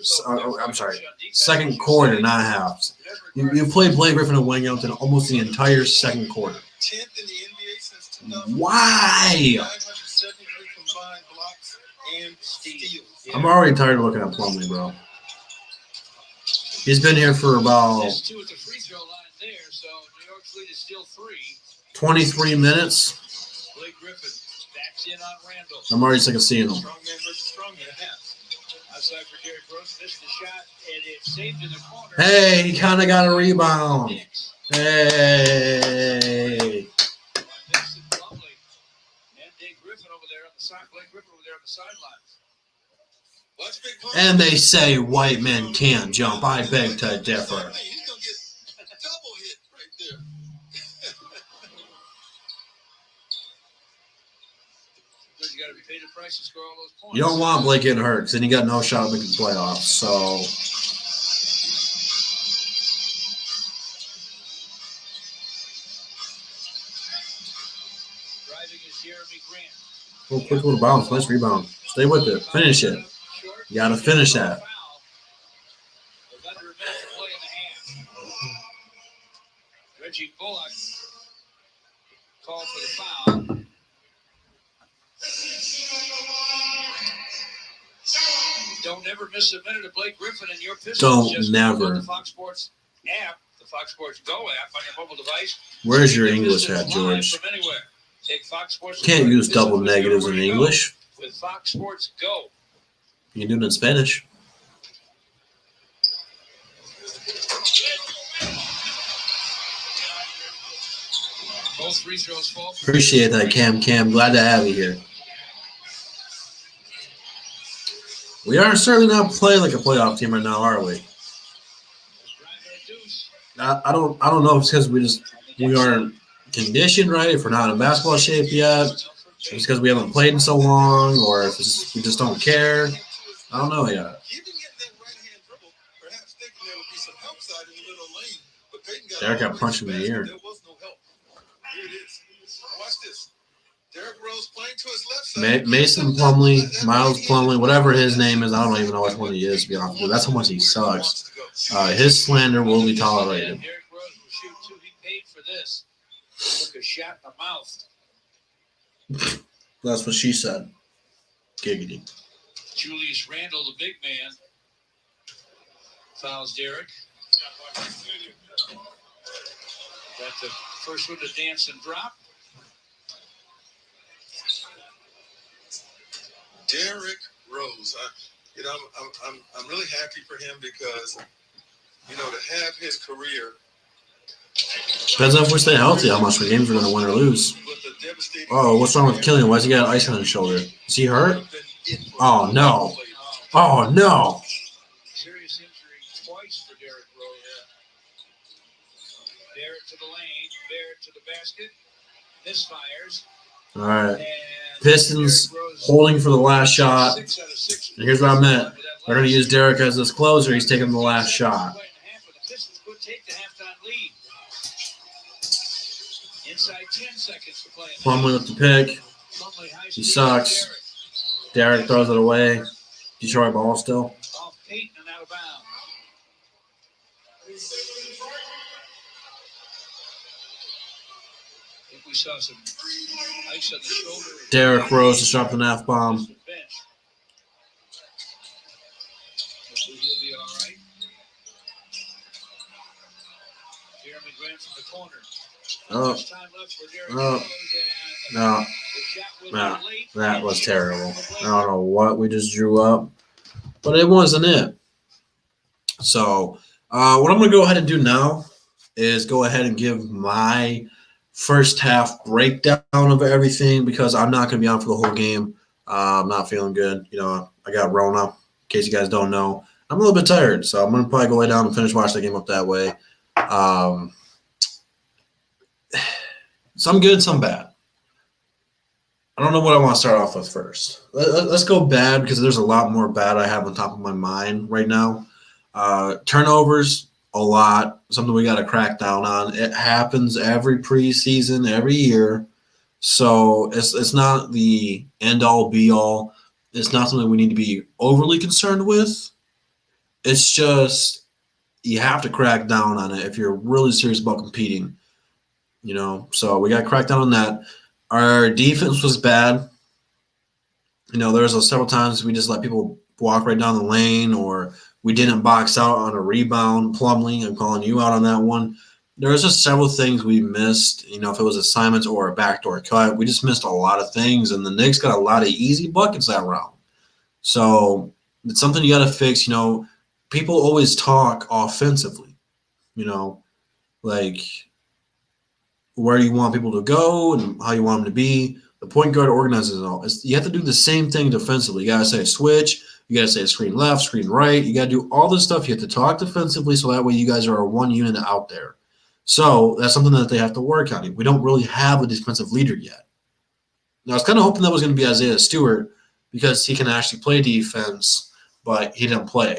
second quarter, not half. You played Blake Griffin and Wayne Ellington almost the entire second quarter. 10th in the NBA since 2000. Why? 973 combined blocks and steals. I'm already tired of looking at Plumlee, bro. He's been here for about There's 2 at the free throw line there, so New York's lead is still 3. 23 minutes. Blake Griffin backs in on Randall. I'm already sick of seeing him. Strong man versus strong man. Outside for Derrick Rose, missed the shot, and it's saved in the corner. Hey, he kind of got a rebound. Knicks. Hey. Vincent Plumlee and Blake Griffin over there on the sidelines. Watch Big Pun. And they say white men can't jump. I beg to differ. He's going to get double hit right there. Because you got to be paid a price to score all those points. You don't want Blake getting hurt because then you got no shot at making the playoffs. So Driving is Jeremy Grant. oh, quick little bounce, nice rebound. Stay with it. Finish it. You got to finish that. With under a minute to play in the half. Reggie Bullock called for the foul. Don't ever miss a minute of Blake Griffin and your Pistons. Don't Just never. download the Fox Sports app, the Fox Sports Go app on your mobile device. Where's your The English Pistons at, live George? From anywhere. Take Fox Sports. Can't use Pistons double with you negatives in everywhere you go. English. With Fox Sports Go. You can do it in Spanish. Both free throws fall. Appreciate that, Cam. Glad to have you here. We are certainly not playing like a playoff team right now, are we? I don't know if it's because we aren't conditioned right, if we're not in basketball shape yet, if it's because we haven't played in so long, or if we just don't care. I don't know yet. Even getting that right hand dribble, perhaps thinking there would be some help side in the middle lane, but Peyton Derek got all the way punched to in the basket. ear. There was no help. Here it is. Watch this. Derrick Rose playing to his left side. Mason Plumlee, Miles Plumlee, whatever his name is, I don't even know which one he is, to be honest with you. That's how much he sucks. His slander will be tolerated. Derrick Rose will shoot 2. He paid for this. Took a shot in the mouth. That's what she said. Giggity. Julius Randle, the big man, fouls Derek. Got the first one to dance and drop. Derrick Rose. I'm really happy for him because, to have his career. Depends on if we stay healthy, how much the games we're going to win or lose. Oh, what's wrong with Killian? Why does he got ice on his shoulder? Is he hurt? Oh, no. Oh, no. Serious injury twice for Derrick Rose. Barrett to the lane. Barrett to the basket. Misfires. All right. And Pistons holding for the last shot. 6 out of 6. And here's what I meant. They're going to use Derek as this closer. He's taking the last shot. The Pistons could take the halftime lead. Inside 10 seconds to play. Plumlee with the pick. He sucks. Derek throws it away. Detroit ball still. Off Peyton and out of bounds. I think we saw some ice on the shoulder. Derrick Rose just dropped an F-bomb. Hopefully he'll be all right. Jeremy Grant from the corner. Oh, Much time left for Derrick oh. Rose, and No, the shot was no, late. that was terrible. I don't know what we just drew up, but it wasn't it. So what I'm going to go ahead and do now is go ahead and give my first half breakdown of everything because I'm not going to be on for the whole game. I'm not feeling good. I got Rona, in case you guys don't know. I'm a little bit tired, so I'm going to probably go lay down and finish watching the game up that way. Some good, some bad. I don't know what I want to start off with first. Let's go bad because there's a lot more bad I have on top of my mind right now. Turnovers, a lot. Something we got to crack down on. It happens every preseason, every year. So it's not the end-all, be-all. It's not something we need to be overly concerned with. It's just you have to crack down on it if you're really serious about competing. So we got to crack down on that. Our defense was bad. There was several times we just let people walk right down the lane or we didn't box out on a rebound. Plumlee, I'm calling you out on that one. There was just several things we missed. If it was assignments or a backdoor cut, we just missed a lot of things, and the Knicks got a lot of easy buckets that round. So it's something you got to fix. People always talk offensively, like where you want people to go and how you want them to be. The point guard organizes it all. You have to do the same thing defensively. You got to say switch. You got to say screen left, screen right. You got to do all this stuff. You have to talk defensively so that way you guys are a one unit out there. So that's something that they have to work on. We don't really have a defensive leader yet. Now, I was kind of hoping that was going to be Isaiah Stewart because he can actually play defense, but he didn't play.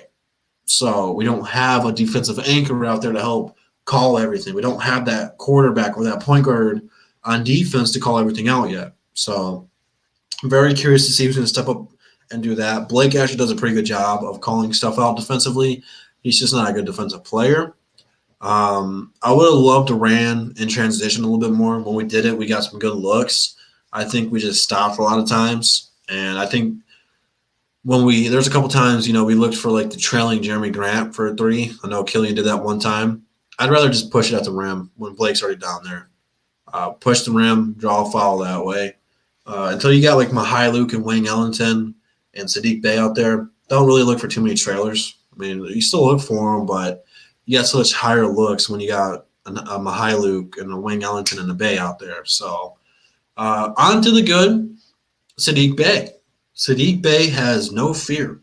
So we don't have a defensive anchor out there to help call everything. We don't have that quarterback or that point guard on defense to call everything out yet. So I'm very curious to see who's going to step up and do that. Blake actually does a pretty good job of calling stuff out defensively. He's just not a good defensive player. I would have loved to ran in transition a little bit more. When we did it, we got some good looks. I think we just stopped a lot of times. And I think there's a couple times, we looked for like the trailing Jeremy Grant for a three. I know Killian did that one time. I'd rather just push it at the rim when Blake's already down there. Push the rim, draw a foul that way. Until you got like Luke and Wayne Ellington and Sadiq Bey out there, don't really look for too many trailers. I mean, you still look for them, but you got such higher looks when you got a Luke and a Wayne Ellington and a Bey out there. So on to the good, Sadiq Bey. Sadiq Bey has no fear.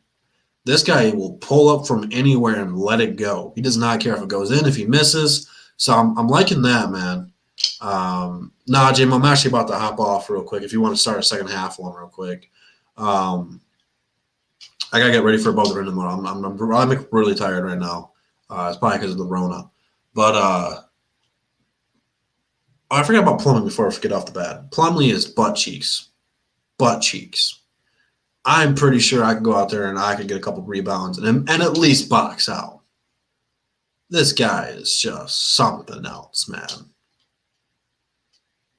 This guy will pull up from anywhere and let it go. He does not care if it goes in, if he misses. So I'm liking that, man. Jim, I'm actually about to hop off real quick if you want to start a second half one real quick. I got to get ready for both random mode. I'm really tired right now. It's probably because of the Rona. But I forgot about Plumlee before I forget off the bat. Plumlee is butt cheeks. Butt cheeks. I'm pretty sure I could go out there and I could get a couple rebounds and at least box out. This guy is just something else, man.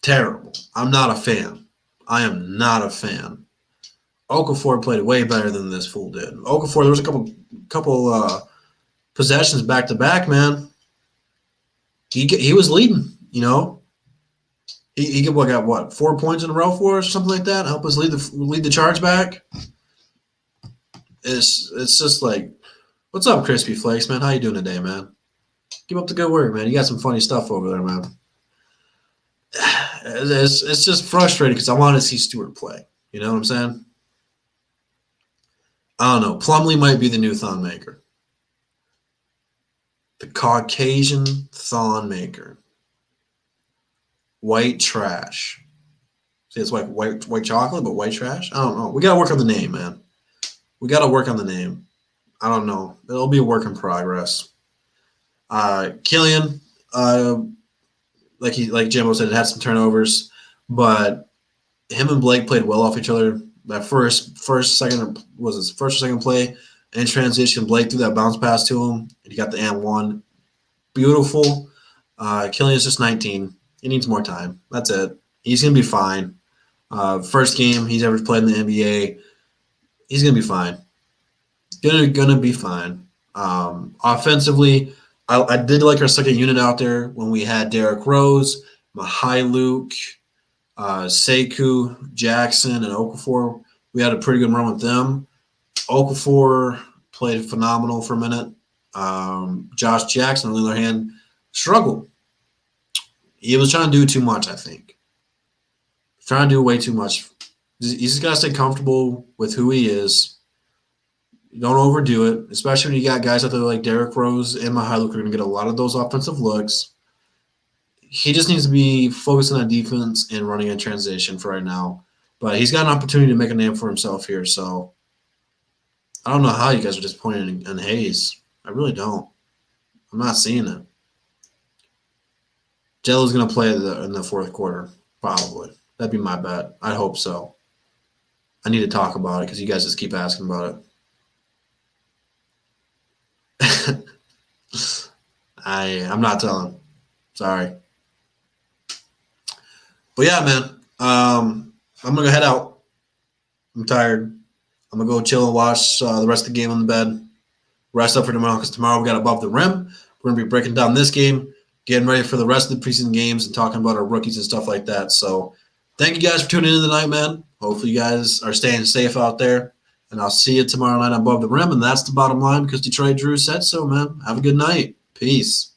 Terrible. I'm not a fan. I am not a fan. Okafor played way better than this fool did. Okafor, there was a couple possessions back to back, man. He was leading, you know. He got what 4 points in a row for us or something like that. Help us lead the charge back. It's just like, what's up, Crispy Flakes, man? How you doing today, man? Keep up the good work, man. You got some funny stuff over there, man. It's just frustrating because I want to see Stewart play. You know what I'm saying? I don't know. Plumlee might be the new Thon Maker. The Caucasian Thon Maker. White trash. See, it's like white chocolate, but white trash? I don't know. We got to work on the name, man. We got to work on the name. I don't know. It'll be a work in progress. Killian, like Jimbo said, it had some turnovers, but him and Blake played well off each other. That first or second play in transition, Blake threw that bounce pass to him, and he got the and one. Beautiful. Killian's just 19. He needs more time. That's it. He's gonna be fine. First game he's ever played in the NBA. He's gonna be fine. Gonna be fine. Offensively, I did like our second unit out there when we had Derrick Rose, Mihailuk, Sekou, Jackson, and Okafor. We had a pretty good run with them. Okafor played phenomenal for a minute. Josh Jackson, on the other hand, struggled. He was trying to do too much, I think. Trying to do way too much. He's just got to stay comfortable with who he is. Don't overdo it, especially when you got guys out there like Derrick Rose and Mihailuk who are going to get a lot of those offensive looks. He just needs to be focusing on defense and running in transition for right now. But he's got an opportunity to make a name for himself here. So I don't know how you guys are disappointed in Hayes. I really don't. I'm not seeing it. Jello's going to play in the fourth quarter, probably. That'd be my bet. I hope so. I need to talk about it because you guys just keep asking about it. I'm not telling. Sorry. But yeah, man. I'm gonna go head out. I'm tired. I'm gonna go chill and watch the rest of the game on the bed. Rest up for tomorrow because tomorrow we got Above the Rim. We're gonna be breaking down this game, getting ready for the rest of the preseason games, and talking about our rookies and stuff like that. So, thank you guys for tuning in tonight, man. Hopefully, you guys are staying safe out there. And I'll see you tomorrow night on Above the Rim. And that's the bottom line because Detroit Drew said so, man. Have a good night. Peace.